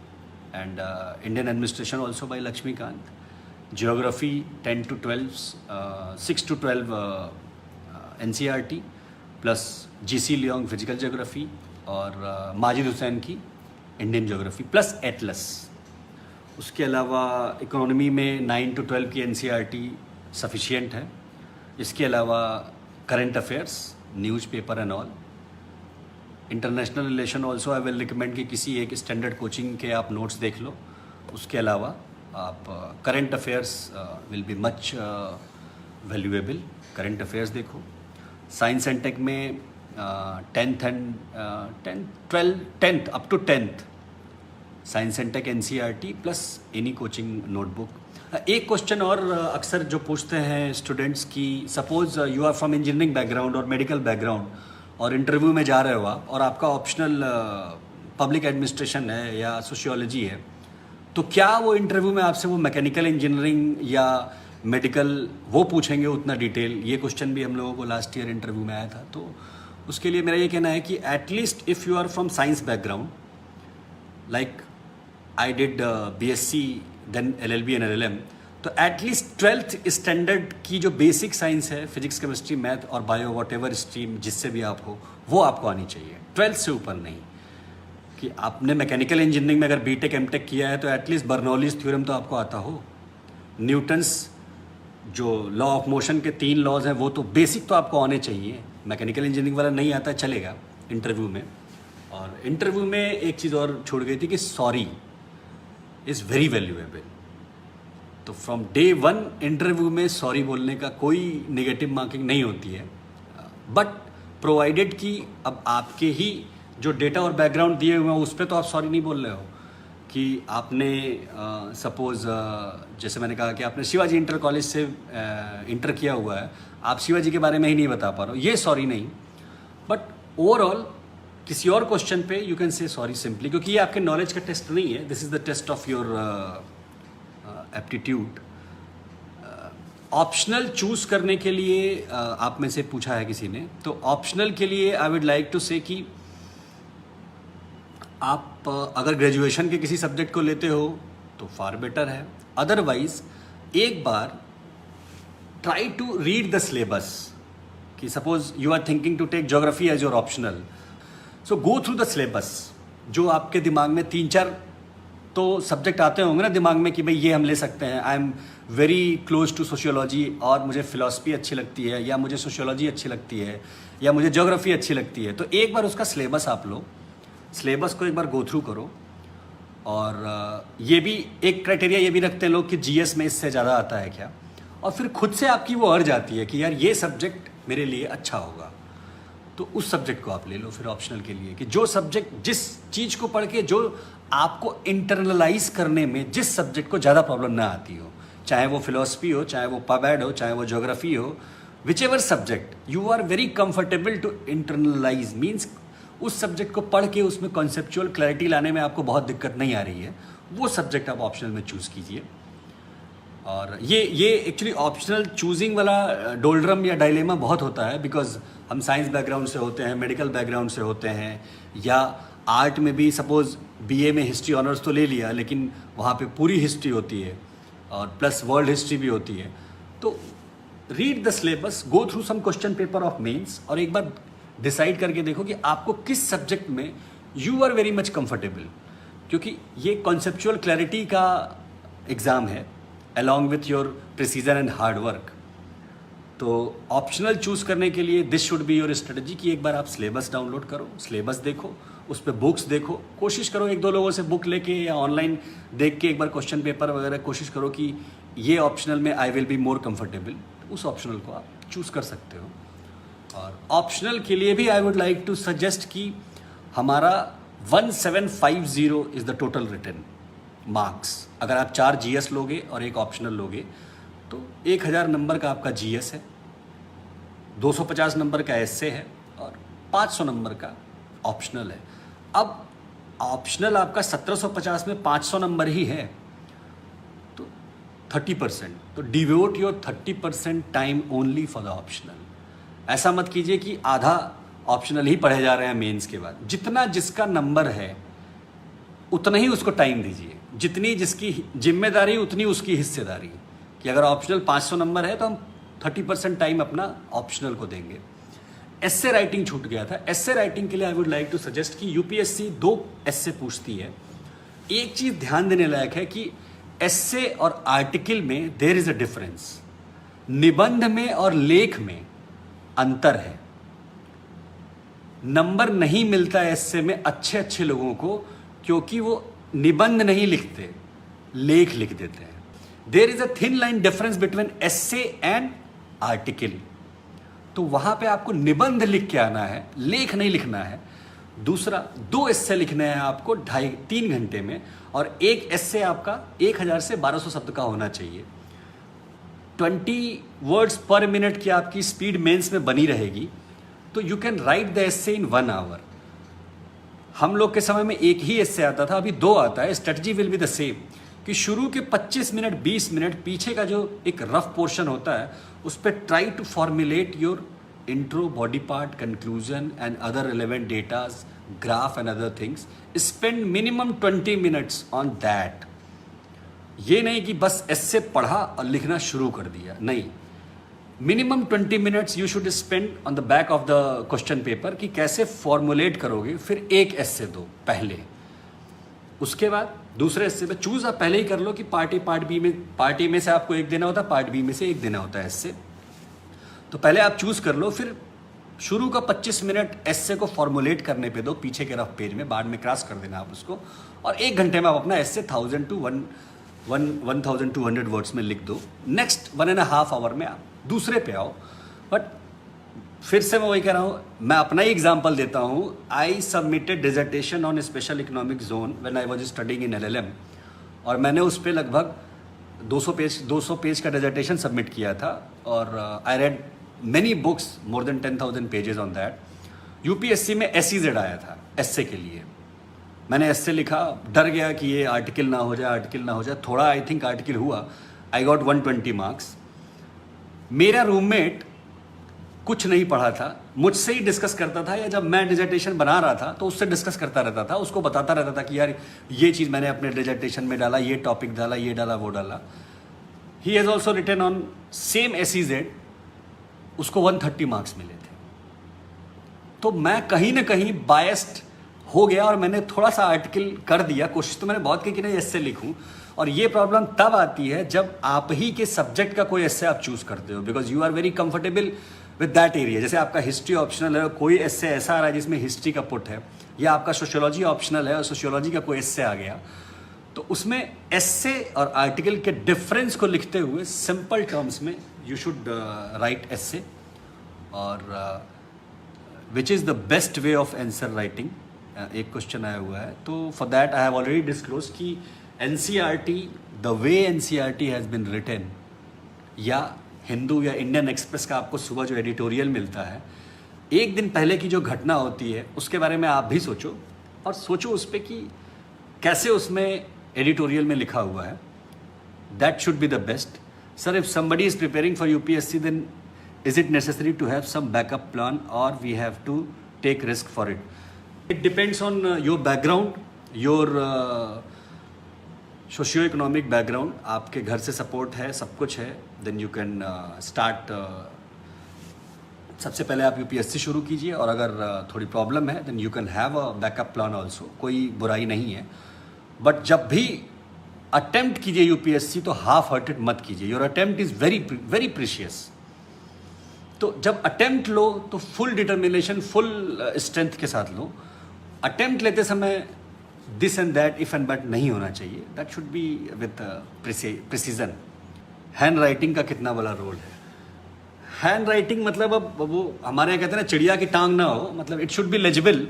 and Indian administration also by Lakshmikant. Geography 10 to 12, 6 to 12 NCERT plus GC Leong physical geography, और माजिद हुसैन की इंडियन ज्योग्राफी प्लस एटलस। उसके अलावा इकोनॉमी में 9 to 12 की एनसीईआरटी सफिशिएंट है। इसके अलावा current affairs, news paper and all. International relation also I will recommend कि किसी एक स्टैंडर्ड कोचिंग के आप नोट्स देख लो। उसके अलावा आप current affairs will be much valuable, current affairs देखो। साइंस एंड टेक में 10th up to 10th science and tech NCERT plus any coaching notebook. एक क्वेश्चन और अक्सर जो पूछते हैं स्टूडेंट्स की, suppose you are from engineering background और मेडिकल बैकग्राउंड, और इंटरव्यू में जा रहे हो आप, और आपका ऑप्शनल पब्लिक एडमिनिस्ट्रेशन है या सोशियोलॉजी है, तो क्या वो इंटरव्यू में आपसे वो मैकेनिकल इंजीनियरिंग या मेडिकल वो पूछेंगे उतना डिटेल? ये क्वेश्चन भी हम लोगों को लास्ट ईयर इंटरव्यू में आया था। तो उसके लिए मेरा ये कहना है कि at least if you are from science background, like I did BSc, then LLB and LLM, तो एटलीस्ट 12th स्टैंडर्ड की जो बेसिक साइंस है, फिजिक्स, केमिस्ट्री, मैथ और बायो, वॉट एवर स्ट्रीम जिससे भी आप हो, वो आपको आनी चाहिए। 12th से ऊपर नहीं। कि आपने मैकेनिकल इंजीनियरिंग में अगर बीटेक एमटेक किया है तो एटलीस्ट बर्नौलीज थ्योरम तो आपको आता हो। न्यूटन्स जो लॉ ऑफ मोशन के 3 लॉज हैं वो तो बेसिक तो आपको आने चाहिए। मैकेनिकल इंजीनियरिंग वाला नहीं आता, चलेगा इंटरव्यू में। और इंटरव्यू में एक चीज़ और छूट गई थी कि सॉरी इज़ वेरी वैल्यूएबल। तो फ्रॉम डे 1 इंटरव्यू में सॉरी बोलने का कोई नेगेटिव मार्किंग नहीं होती है, बट प्रोवाइडेड कि अब आपके ही जो डेटा और बैकग्राउंड दिए हुए हैं उस पर तो आप सॉरी नहीं बोल रहे हो कि आपने सपोज जैसे मैंने कहा कि आपने शिवाजी इंटर कॉलेज से इंटर किया हुआ है, आप शिवाजी के बारे में ही नहीं बता पा रहे हो, ये सॉरी नहीं। बट ओवरऑल किसी और क्वेश्चन पे you can say sorry simply, क्योंकि ये आपके नॉलेज का टेस्ट नहीं है, this is the test of your aptitude. Optional choose करने के लिए आप में से पूछा है किसी ने, तो ऑप्शनल के लिए आई वुड लाइक टू से कि आप अगर ग्रेजुएशन के किसी सब्जेक्ट को लेते हो तो फार बेटर है। अदरवाइज एक बार try to read the syllabus, कि suppose you are thinking to take geography as your optional, so go through the syllabus. जो आपके दिमाग में 3-4 तो सब्जेक्ट आते होंगे ना दिमाग में कि भाई ये हम ले सकते हैं, I am very close to sociology और मुझे फिलॉसफी अच्छी लगती है, या मुझे सोशियोलॉजी अच्छी लगती है, या मुझे ज्योग्राफी अच्छी लगती है, तो एक बार उसका सिलेबस आप लो, सिलेबस को एक बार गो थ्रू करो। और ये भी एक क्राइटेरिया ये भी रखते हैं लोग कि जीएस में इससे ज़्यादा आता है क्या, और फिर खुद से आपकी वो अर्ज आती है कि यार ये सब्जेक्ट मेरे लिए अच्छा होगा, तो उस सब्जेक्ट को आप ले लो फिर ऑप्शनल के लिए, कि जो सब्जेक्ट जिस चीज़ को पढ़ के जो आपको इंटरनलाइज करने में जिस सब्जेक्ट को ज़्यादा प्रॉब्लम ना आती हो, चाहे वो फिलोसफी हो, चाहे वो पबैड हो, चाहे वो ज्योग्राफी हो, whichever subject you are very comfortable to internalize, means उस सब्जेक्ट को पढ़ के उसमें कॉन्सेप्चुअल क्लैरिटी लाने में आपको बहुत दिक्कत नहीं आ रही है, वो सब्जेक्ट आप ऑप्शनल में चूज़ कीजिए। और ये एक्चुअली ऑप्शनल चूजिंग वाला डोल्ड्रम या डायलेमा बहुत होता है, बिकॉज हम साइंस बैकग्राउंड से होते हैं, मेडिकल बैकग्राउंड से होते हैं, या आर्ट में भी सपोज बीए में हिस्ट्री ऑनर्स तो ले लिया, लेकिन वहाँ पे पूरी हिस्ट्री होती है और प्लस वर्ल्ड हिस्ट्री भी होती है। तो read the syllabus, go through some question paper of mains, और एक बार डिसाइड करके देखो कि आपको किस सब्जेक्ट में you are very much comfortable, क्योंकि ये कॉन्सेप्चुअल क्लैरिटी का एग्ज़ाम है along with your precision and hard work। तो ऑप्शनल चूज़ करने के लिए this should be your strategy कि एक बार आप सिलेबस डाउनलोड करो, सिलेबस देखो, उस पर बुक्स देखो, कोशिश करो 1-2 लोगों से बुक लेके या ऑनलाइन देख के एक बार क्वेश्चन पेपर वगैरह कोशिश करो कि ये ऑप्शनल में I will be more comfortable, उस ऑप्शनल को आप चूज़ कर सकते हो। और ऑप्शनल के लिए भी I would like to suggest कि हमारा 1750 is the total written marks. अगर आप 4 जीएस लोगे और एक ऑप्शनल लोगे तो 1000 नंबर का आपका जीएस है, 250 नंबर का एसए है और 500 नंबर का ऑप्शनल है। अब ऑप्शनल आपका 1750 में 500 नंबर ही है, तो 30%, तो devote your 30% time only for the optional. ऐसा मत कीजिए कि आधा ऑप्शनल ही पढ़े जा रहे हैं मेंस के बाद। जितना जिसका नंबर है उतना ही उसको टाइम दीजिए, जितनी जिसकी जिम्मेदारी उतनी उसकी हिस्सेदारी, कि अगर ऑप्शनल 500 नंबर है तो हम 30% टाइम अपना ऑप्शनल को देंगे। एस्से राइटिंग छूट गया था, एस्से राइटिंग के लिए I would like to suggest कि यूपीएससी 2 एस्से पूछती है। एक चीज़ ध्यान देने लायक है कि एस्से और आर्टिकल में देयर इज अ डिफरेंस, निबंध में और लेख में अंतर है। नंबर नहीं मिलता एस्से में अच्छे अच्छे लोगों को, क्योंकि वो निबंध नहीं लिखते, लेख लिख देते हैं। There is a thin line difference between essay and article. तो वहां पे आपको निबंध लिख के आना है, लेख नहीं लिखना है। दूसरा, 2 एस्से लिखने हैं आपको 2.5-3 घंटे में, और एक एस्से आपका 1000 से 1200 शब्द का होना चाहिए। 20 वर्ड्स पर मिनट की आपकी स्पीड मेंस में बनी रहेगी, तो you can write the essay in 1 hour. हम लोग के समय में एक ही एस्से आता था, अभी 2 आता है। Strategy will be the same, कि शुरू के 25 मिनट 20 मिनट पीछे का जो एक रफ पोर्शन होता है उस पर try to formulate your intro, body part, conclusion and other relevant datas, graph and other things. Spend minimum 20 minutes on that. ये नहीं कि बस एस्से पढ़ा और लिखना शुरू कर दिया, नहीं। Minimum 20 minutes you should spend on the back of the question paper, कि कैसे फॉर्मुलेट करोगे। फिर एक एस्से दो पहले, उसके बाद दूसरे एस्से पे चूज आप पहले ही कर लो कि पार्टी में से आपको एक देना होता है, पार्ट बी में से एक देना होता है एस्से। तो पहले आप चूज कर लो, फिर शुरू का 25 मिनट एस्से को फॉर्मुलेट करने पे दो पीछे के रफ पेज में, बाद में क्रॉस कर देना आप उसको, और 1 घंटे में आप अपना एस्से 1000 to 1200 वर्ड्स में लिख दो। नेक्स्ट 1.5 आवर में आप दूसरे पे आओ। बट फिर से मैं वही कह रहा हूँ, मैं अपना ही एग्जांपल देता हूँ। I submitted dissertation on special economic zone when I was studying in LLM, और मैंने उस पर लगभग 200 पेज का डिसर्टेशन सबमिट किया था, और I read many books, more than 10,000 pages on that. UPSC में SEZ आया था एस्से के लिए। मैंने एस्से लिखा, डर गया कि ये आर्टिकल ना हो जाए, थोड़ा आई थिंक आर्टिकल हुआ, आई गॉट 120 मार्क्स। मेरा रूममेट कुछ नहीं पढ़ा था, मुझसे ही डिस्कस करता था, या जब मैं डिजर्टेशन बना रहा था तो उससे डिस्कस करता रहता था, उसको बताता रहता था कि यार ये चीज़ मैंने अपने डिजर्टेशन में डाला, ये टॉपिक डाला, ये डाला, वो डाला। He has also written on same SEZ, उसको 130 मार्क्स मिले थे। तो मैं कहीं ना कहीं बायस्ड हो गया और मैंने थोड़ा सा आर्टिकल कर दिया। कोशिश तो मैंने बहुत की कि नहीं एस्से लिखूं, और ये प्रॉब्लम तब आती है जब आप ही के सब्जेक्ट का कोई एस्से आप चूज करते हो, because you are very comfortable with that area. जैसे आपका हिस्ट्री ऑप्शनल है, कोई एस्से ऐसा आ रहा है जिसमें हिस्ट्री का पुट है, या आपका सोशियोलॉजी ऑप्शनल है और सोशियोलॉजी का कोई एस्से आ गया, तो उसमें एस्से और आर्टिकल के डिफरेंस को लिखते हुए सिंपल टर्म्स में यू शुड राइट एस्से, और which is the best way of answer writing. एक क्वेश्चन आया हुआ है, तो for that I have already disclose कि NCERT, the way NCERT has been written, या हिंदू या इंडियन एक्सप्रेस का आपको सुबह जो एडिटोरियल मिलता है, एक दिन पहले की जो घटना होती है उसके बारे में आप भी सोचो, और सोचो उस पर कि कैसे उसमें एडिटोरियल में लिखा हुआ है। That should be the best. Sir, if somebody is preparing for UPSC, then is it necessary to have some backup plan, or we have to take risk for it? It depends on your background, your socio-economic background. आपके घर से सपोर्ट है, सब कुछ है, then you can start. सबसे पहले आप UPSC शुरू कीजिए, और अगर थोड़ी प्रॉब्लम है then you can have a backup plan also. कोई बुराई नहीं है, बट जब भी अटेम्प्ट कीजिए UPSC तो हाफ हार्टेड मत कीजिए। Your attempt is very very precious. तो जब अटेम्प्ट लो तो फुल डिटर्मिनेशन, फुल स्ट्रेंथ के साथ लो। अटेम्प्ट लेते समय this and that, if and but नहीं होना चाहिए। That should B with precision. Hand writing का कितना बड़ा रोल है। हैंड राइटिंग मतलब अब वो हमारे यहाँ कहते हैं ना, चिड़िया की टांग ना हो, मतलब इट शुड बी लेजिबल।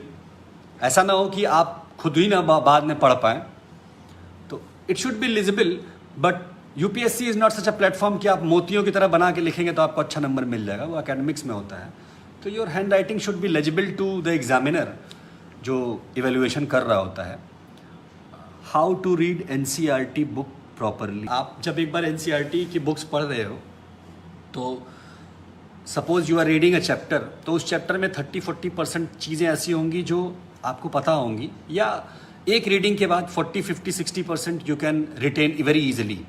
ऐसा ना हो कि आप खुद ही ना बाद में पढ़ पाएँ, तो it should be legible. But UPSC is not such a platform कि आप मोतियों की तरह बना के लिखेंगे तो आपको अच्छा नंबर मिल जाएगा, वो एकेडमिक्स में होता है। तो your handwriting should be legible to the examiner जो इवेल्युएशन कर रहा होता है। How to read NCERT book properly. आप जब एक बार NCERT की बुक्स पढ़ रहे हो, तो suppose you are reading a chapter, तो उस चैप्टर में 30-40% चीज़ें ऐसी होंगी जो आपको पता होंगी, या एक रीडिंग के बाद 40-50-60% you can retain very easily.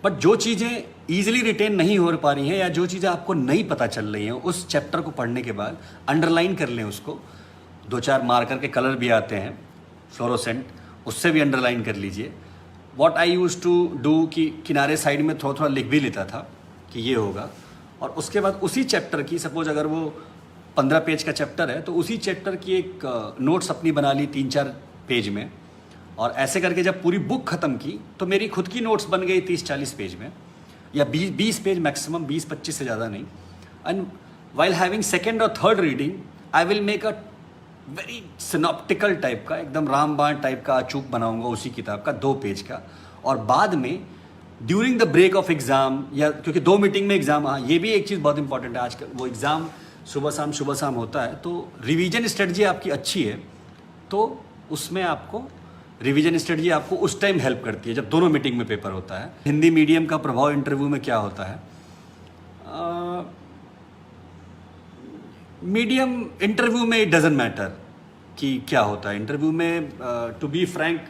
But जो चीज़ें ईजिली रिटेन नहीं हो पा रही हैं, या जो चीज़ें आपको नहीं पता चल रही हैं, उस चैप्टर को पढ़ने के बाद अंडरलाइन कर लें उसको। 2-4 मार्कर के कलर भी आते हैं फ्लोरोसेंट, उससे भी अंडरलाइन कर लीजिए। What I use to do कि किनारे साइड में थोड़ा थोड़ा लिख भी लेता था कि ये होगा, और उसके बाद उसी चैप्टर की, सपोज अगर वो 15 पेज का चैप्टर है, तो उसी चैप्टर की एक नोट्स अपनी बना ली 3-4 पेज में, और ऐसे करके जब पूरी बुक ख़त्म की तो मेरी खुद की नोट्स बन गई 30-40 पेज में, या 20 पेज मैक्सिमम, 20-25 से ज़्यादा नहीं। एंड वाइल हैविंग सेकेंड और third reading, I will make a very synoptical type का, एकदम रामबाण टाइप का अचूक बनाऊंगा उसी किताब का 2 पेज का। और बाद में during the break of exam, या क्योंकि 2 मीटिंग में एग्ज़ाम, हाँ ये भी एक चीज़ बहुत इंपॉर्टेंट है आजकल, वो एग्ज़ाम सुबह शाम होता है, तो रिवीजन स्ट्रेटजी आपकी अच्छी है, तो उसमें आपको रिवीजन स्ट्रेटजी आपको उस टाइम हेल्प करती है जब दोनों मीटिंग में पेपर होता है। हिंदी मीडियम का प्रभाव इंटरव्यू में क्या होता है? मीडियम इंटरव्यू में इट डजेंट मैटर कि क्या होता है इंटरव्यू में। टू बी फ्रैंक,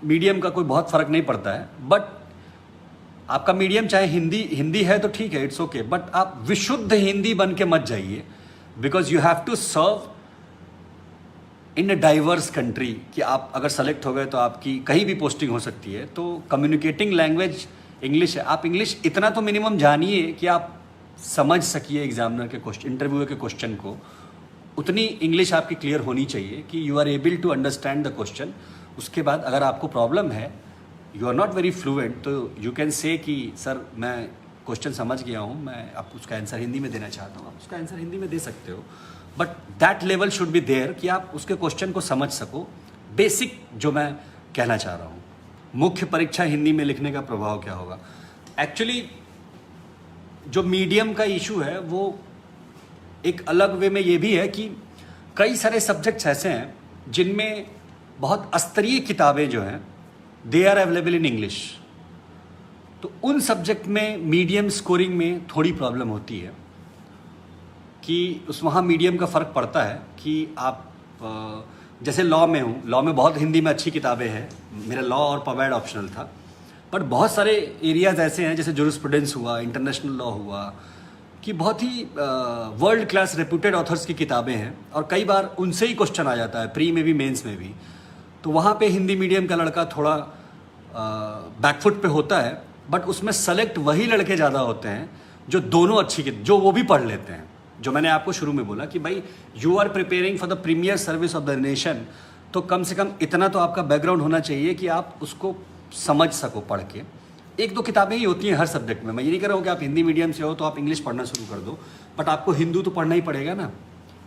मीडियम का कोई बहुत फ़र्क नहीं पड़ता है, बट आपका मीडियम चाहे हिंदी है तो ठीक है, इट्स ओके, बट आप विशुद्ध हिंदी बन के मत जाइए, because you have to serve in a diverse country. कि आप अगर सेलेक्ट हो गए तो आपकी कहीं भी पोस्टिंग हो सकती है, तो कम्युनिकेटिंग लैंग्वेज इंग्लिश है। आप इंग्लिश इतना तो मिनिमम जानिए कि आप समझ सकिए एग्जामिनर के क्वेश्चन, इंटरव्यूअर के क्वेश्चन को, उतनी इंग्लिश आपकी क्लियर होनी चाहिए कि you are able to understand the question. उसके बाद अगर आपको प्रॉब्लम है, you are not very fluent, तो यू कैन से कि सर मैं क्वेश्चन समझ गया हूँ, मैं आपको उसका आंसर हिंदी में देना चाहता हूँ। आप उसका आंसर हिंदी में दे सकते हो, but that level should be there कि आप उसके क्वेश्चन को समझ सको। बेसिक जो मैं कहना चाह रहा हूँ। मुख्य परीक्षा हिंदी में लिखने का प्रभाव क्या होगा? एक्चुअली जो मीडियम का इशू है वो एक अलग वे में ये भी है कि कई सारे सब्जेक्ट्स ऐसे हैं जिनमें बहुत स्तरीय किताबें जो हैं they are available in English. तो उन सब्जेक्ट में मीडियम स्कोरिंग में थोड़ी प्रॉब्लम होती है कि उस वहाँ मीडियम का फ़र्क पड़ता है कि आप जैसे लॉ में हूँ, लॉ में बहुत हिंदी में अच्छी किताबें हैं, मेरा लॉ और पवेड ऑप्शनल था, बट बहुत सारे एरियाज़ ऐसे हैं जैसे जुरिस्प्रूडेंस हुआ, इंटरनेशनल लॉ हुआ, कि बहुत ही वर्ल्ड क्लास रेप्यूटेड ऑथर्स की किताबें हैं और कई बार उनसे ही क्वेश्चन आ जाता है, प्री में भी मेंस में भी। तो वहाँ पे हिंदी मीडियम का लड़का थोड़ा बैकफुट पे होता है, बट उसमें सेलेक्ट वही लड़के ज़्यादा होते हैं जो दोनों जो वो भी पढ़ लेते हैं। जो मैंने आपको शुरू में बोला कि भाई you are preparing for the premier service of the nation, तो कम से कम इतना तो आपका बैकग्राउंड होना चाहिए कि आप उसको समझ सको पढ़ के। एक दो किताबें ही होती हैं हर सब्जेक्ट में। मैं ये नहीं कह रहा हूँ कि आप हिंदी मीडियम से हो तो आप इंग्लिश पढ़ना शुरू कर दो, बट आपको हिंदू तो पढ़ना ही पड़ेगा ना,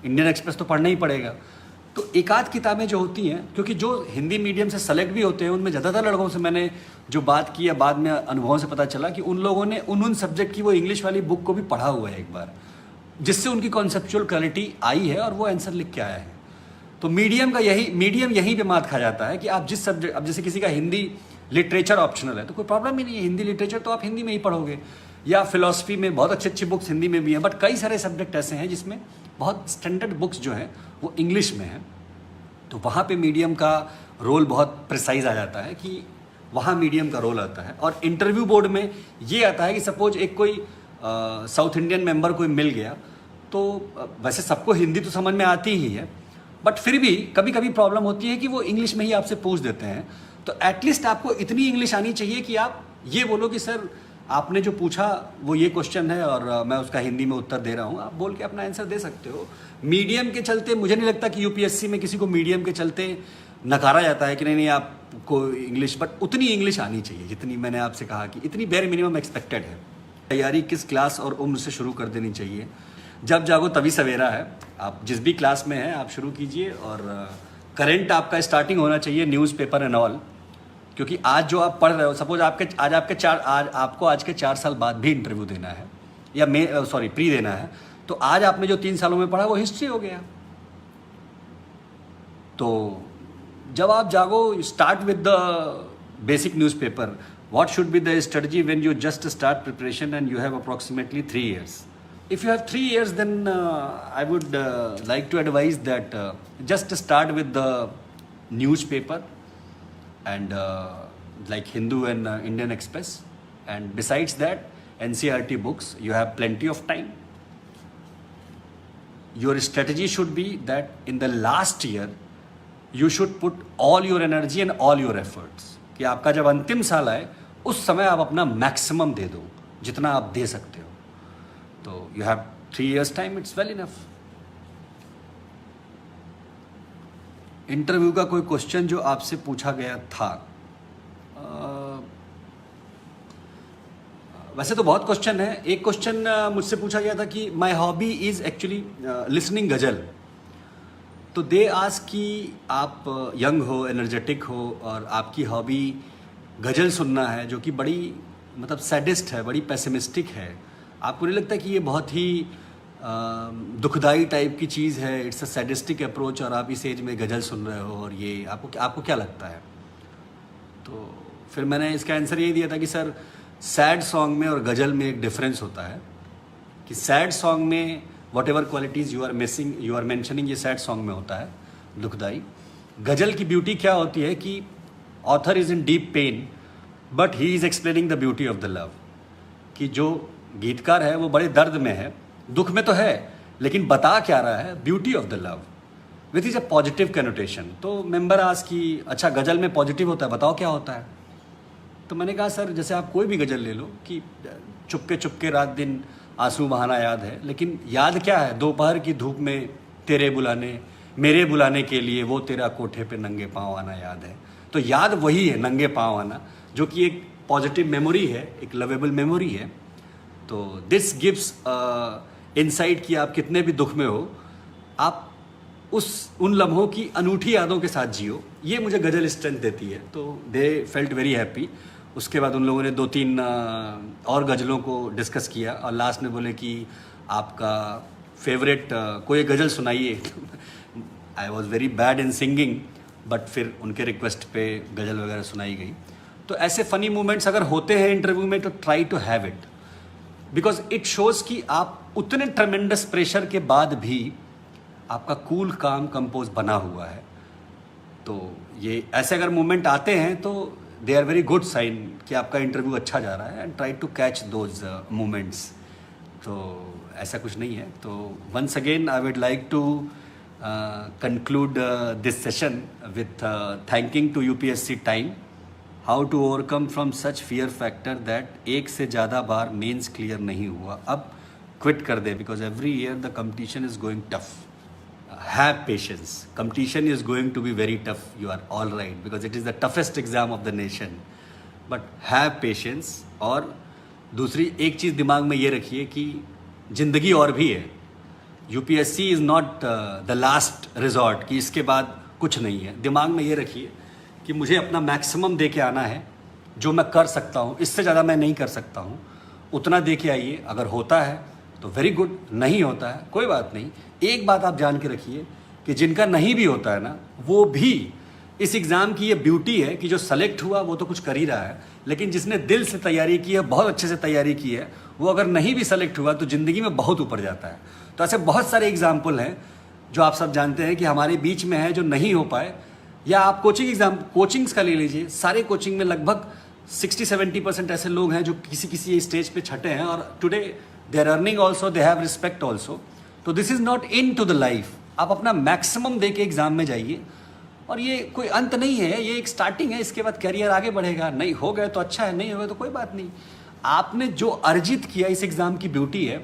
इंडियन एक्सप्रेस तो पढ़ना ही पड़ेगा। तो एक आध किताबें जो होती हैं, क्योंकि जो हिंदी मीडियम से सेलेक्ट भी होते हैं उनमें ज़्यादातर लड़कों से मैंने जो बात की या बाद में अनुभवों से पता चला कि उन लोगों ने उन सब्जेक्ट की वो इंग्लिश वाली बुक को भी पढ़ा हुआ है एक बार, जिससे उनकी कॉन्सेप्चुअल क्लैरिटी आई है और वो आंसर लिख के आया है। तो मीडियम यहीं पे मात खा जाता है कि आप जिस सब्जेक्ट, अब जैसे किसी का हिंदी लिटरेचर ऑप्शनल है तो कोई प्रॉब्लम ही नहीं है, हिंदी लिटरेचर तो आप हिंदी में ही पढ़ोगे, या फिलॉसफी में बहुत अच्छी अच्छी बुक्स हिंदी में भी हैं, बट कई सारे सब्जेक्ट ऐसे हैं जिसमें बहुत स्टैंडर्ड बुक्स जो हैं वो इंग्लिश में हैं। तो वहाँ पे मीडियम का रोल बहुत प्रिसाइज आ जाता है कि वहाँ मीडियम का रोल आता है। और इंटरव्यू बोर्ड में ये आता है कि सपोज एक कोई साउथ इंडियन मेंबर कोई मिल गया, तो वैसे सबको हिंदी तो समझ में आती ही है, बट फिर भी कभी कभी प्रॉब्लम होती है कि वो इंग्लिश में ही आपसे पूछ देते हैं। तो एटलीस्ट आपको इतनी इंग्लिश आनी चाहिए कि आप ये बोलो कि सर आपने जो पूछा वो ये क्वेश्चन है और मैं उसका हिंदी में उत्तर दे रहा हूँ, आप बोल के अपना आंसर दे सकते हो। मीडियम के चलते मुझे नहीं लगता कि यूपीएससी में किसी को मीडियम के चलते नकारा जाता है कि नहीं आपको इंग्लिश, बट उतनी इंग्लिश आनी चाहिए जितनी मैंने आपसे कहा कि इतनी बेयर मिनिमम एक्सपेक्टेड है। तैयारी किस क्लास और उम्र से शुरू कर देनी चाहिए? जब जागो तभी सवेरा है। आप जिस भी क्लास में हैं आप शुरू कीजिए, और करंट आपका स्टार्टिंग होना चाहिए न्यूज़पेपर एंड ऑल, क्योंकि आज जो आप पढ़ रहे हो, सपोज आपको आज के 4 साल बाद भी इंटरव्यू देना है या प्री देना है, तो आज आपने जो 3 सालों में पढ़ा वो हिस्ट्री हो गया। तो जब आप जागो, start with the basic newspaper. What should be the strategy when you just start preparation and you have approximately 3 years? If you have 3 years, then I would like to advise that just start with the newspaper and like Hindu and Indian Express, and besides that NCERT books. You have plenty of time. Your strategy should be that in the last year you should put all your energy and all your efforts, कि आपका जब अंतिम साल आए उस समय आप अपना मैक्सिमम दे दो, जितना आप दे सकते हो। तो you have 3 years time, it's well enough. Interview का कोई क्वेश्चन जो आपसे पूछा गया था? वैसे तो बहुत क्वेश्चन है। एक क्वेश्चन मुझसे पूछा गया था कि my hobby is actually listening गजल। तो दे आस्क कि आप यंग हो, एनर्जेटिक हो और आपकी हॉबी गजल सुनना है, जो कि बड़ी मतलब सैडिस्ट है, बड़ी पेसिमिस्टिक है। आपको नहीं लगता कि ये बहुत ही दुखदाई टाइप की चीज़ है? इट्स अ सैडिस्टिक अप्रोच, और आप इस एज में गज़ल सुन रहे हो, और ये आपको क्या लगता है? तो फिर मैंने इसका आंसर ये दिया था कि सर सैड सॉन्ग में और गज़ल में एक डिफरेंस होता है, कि सैड सॉन्ग में whatever qualities you are mentioning, ये सैड सॉन्ग में होता है दुखदाई। गज़ल की ब्यूटी क्या होती है कि author is in deep pen but he is explaining the beauty of the love, कि जो गीतकार है वो बड़े दर्द में है, दुख में तो है, लेकिन बता क्या रहा है? Beauty of the love with is a positive connotation. तो मेंबर आज की अच्छा गज़ल में पॉजिटिव होता है, बताओ क्या होता है? तो मैंने कहा सर जैसे आप कोई भी गज़ल ले लो कि चुपके चुपके रात दिन आंसू बहाना याद है, लेकिन याद क्या है? दोपहर की धूप में मेरे बुलाने के लिए वो तेरा कोठे पे नंगे पाँव आना याद है। तो याद वही है, नंगे पाँव आना, जो कि एक पॉजिटिव मेमोरी है, एक लवेबल मेमोरी है। तो दिस गिव्स इनसाइट कि आप कितने भी दुख में हो, आप उन लम्हों की अनूठी यादों के साथ जियो। ये मुझे गज़ल स्ट्रेंथ देती है। तो दे फेल्ट वेरी हैप्पी। उसके बाद उन लोगों ने 2-3 और गज़लों को डिस्कस किया, और लास्ट में बोले कि आपका फेवरेट कोई गज़ल सुनाइए। I was very bad in singing, but फिर उनके रिक्वेस्ट पे गज़ल वगैरह सुनाई गई। तो ऐसे फनी मोमेंट्स अगर होते हैं इंटरव्यू में तो try to have it, because it shows कि आप उतने ट्रेमेंडस प्रेशर के बाद भी आपका कूल काम कंपोज बना हुआ है। तो ये ऐसे अगर मोमेंट आते हैं तो they are very good sign कि आपका इंटरव्यू अच्छा जा रहा है, and try to catch those moments. तो ऐसा कुछ नहीं है। तो once again I would like to conclude this session with thanking to UPSC time, how to overcome from such fear factor that एक से ज़्यादा बार मेंस क्लियर नहीं हुआ, अब क्विट कर दे, because every year the competition is going tough. Have patience. Competition is going to be very tough. You are all right, because it is the toughest exam of the nation. But have patience. और दूसरी एक चीज़ दिमाग में ये रखिए कि ज़िंदगी और भी है. UPSC is not the last resort कि इसके बाद कुछ नहीं है. दिमाग में ये रखिए कि मुझे अपना मैक्सिमम दे के आना है, जो मैं कर सकता हूँ, इससे ज़्यादा मैं नहीं कर सकता हूँ, उतना दे के आइए. अगर होता है तो वेरी गुड, नहीं होता है कोई बात नहीं. एक बात आप जान के रखिए कि जिनका नहीं भी होता है ना, वो भी इस एग्ज़ाम की ये ब्यूटी है कि जो सेलेक्ट हुआ वो तो कुछ कर ही रहा है, लेकिन जिसने दिल से तैयारी की है, बहुत अच्छे से तैयारी की है, वो अगर नहीं भी सेलेक्ट हुआ तो ज़िंदगी में बहुत ऊपर जाता है. तो ऐसे बहुत सारे एग्जाम्पल हैं जो आप सब जानते हैं कि हमारे बीच में है, जो नहीं हो पाए. या आप कोचिंग्स का ले लीजिए, सारे कोचिंग में लगभग 60-70% ऐसे लोग हैं जो किसी स्टेज पे छटे हैं, और today they are earning also, they have respect also. तो this is not into the life. आप अपना मैक्सिमम दे के एग्जाम में जाइए, और ये कोई अंत नहीं है, ये एक स्टार्टिंग है. इसके बाद करियर आगे बढ़ेगा. नहीं हो गए तो अच्छा है, नहीं हो गए तो कोई बात नहीं. आपने जो अर्जित किया, इस एग्ज़ाम की ब्यूटी है,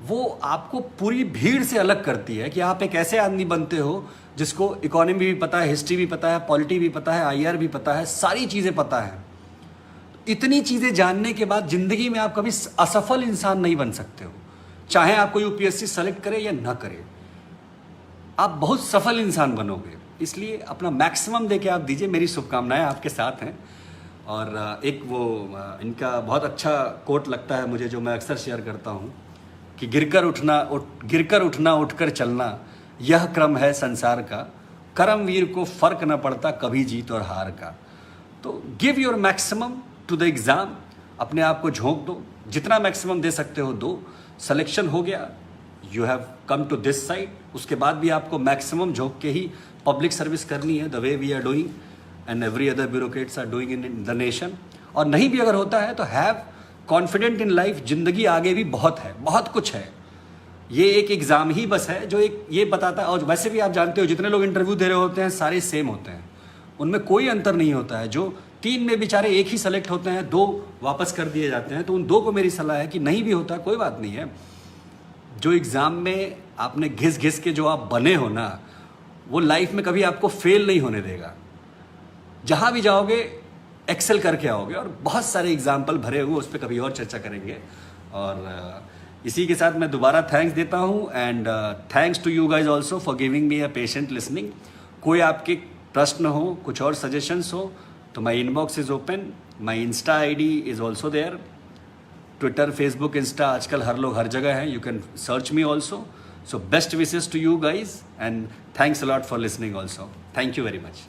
वो आपको पूरी भीड़ से अलग करती है कि आप एक ऐसे आदमी बनते हो जिसको इकोनॉमी भी पता है, हिस्ट्री भी पता है, पॉलिटी भी पता है, IR भी पता है, सारी चीज़ें पता है. इतनी चीज़ें जानने के बाद ज़िंदगी में आप कभी असफल इंसान नहीं बन सकते हो. चाहे आपको UPSC सेलेक्ट करे या ना करे, आप बहुत सफल इंसान बनोगे. इसलिए अपना मैक्सिमम देके आप दीजिए. मेरी शुभकामनाएं आपके साथ हैं. और एक वो इनका बहुत अच्छा कोट लगता है मुझे, जो मैं अक्सर शेयर करता हूँ कि गिरकर उठना उठकर चलना, यह क्रम है संसार का. कर्मवीर को फर्क न पड़ता कभी जीत और हार का. तो give your maximum to the exam. अपने आप को झोंक दो, जितना मैक्सिमम दे सकते हो दो. सिलेक्शन हो गया, you have come to this side. उसके बाद भी आपको मैक्सिमम झोंक के ही पब्लिक सर्विस करनी है, the way we are doing and every other bureaucrats are doing in the nation. और नहीं भी अगर होता है तो हैव कॉन्फिडेंट इन लाइफ. जिंदगी आगे भी बहुत है, बहुत कुछ है. ये एक एग्ज़ाम ही बस है जो एक ये बताता है. और वैसे भी आप जानते हो जितने लोग इंटरव्यू दे रहे होते हैं सारे सेम होते हैं, उनमें कोई अंतर नहीं होता है. जो 3 में बेचारे एक ही सेलेक्ट होते हैं, 2 वापस कर दिए जाते हैं. तो उन 2 को मेरी सलाह है कि नहीं भी होता कोई बात नहीं है. जो एग्ज़ाम में आपने घिस के जो आप बने हो ना, वो लाइफ में कभी आपको फेल नहीं होने देगा. जहाँ भी जाओगे एक्सेल करके आओगे. और बहुत सारे एग्जाम्पल भरे हुए, उस पर कभी और चर्चा करेंगे. और इसी के साथ मैं दोबारा थैंक्स देता हूँ. And thanks to you guys also for giving me a patient listening. कोई आपके प्रश्न हो, कुछ और सजेशंस हो, तो my inbox is open. My insta ID is also there. Twitter, Facebook, insta, आजकल हर लोग हर जगह हैं. You can search me also. So best wishes to you guys, and thanks a lot for listening also. Thank you very much.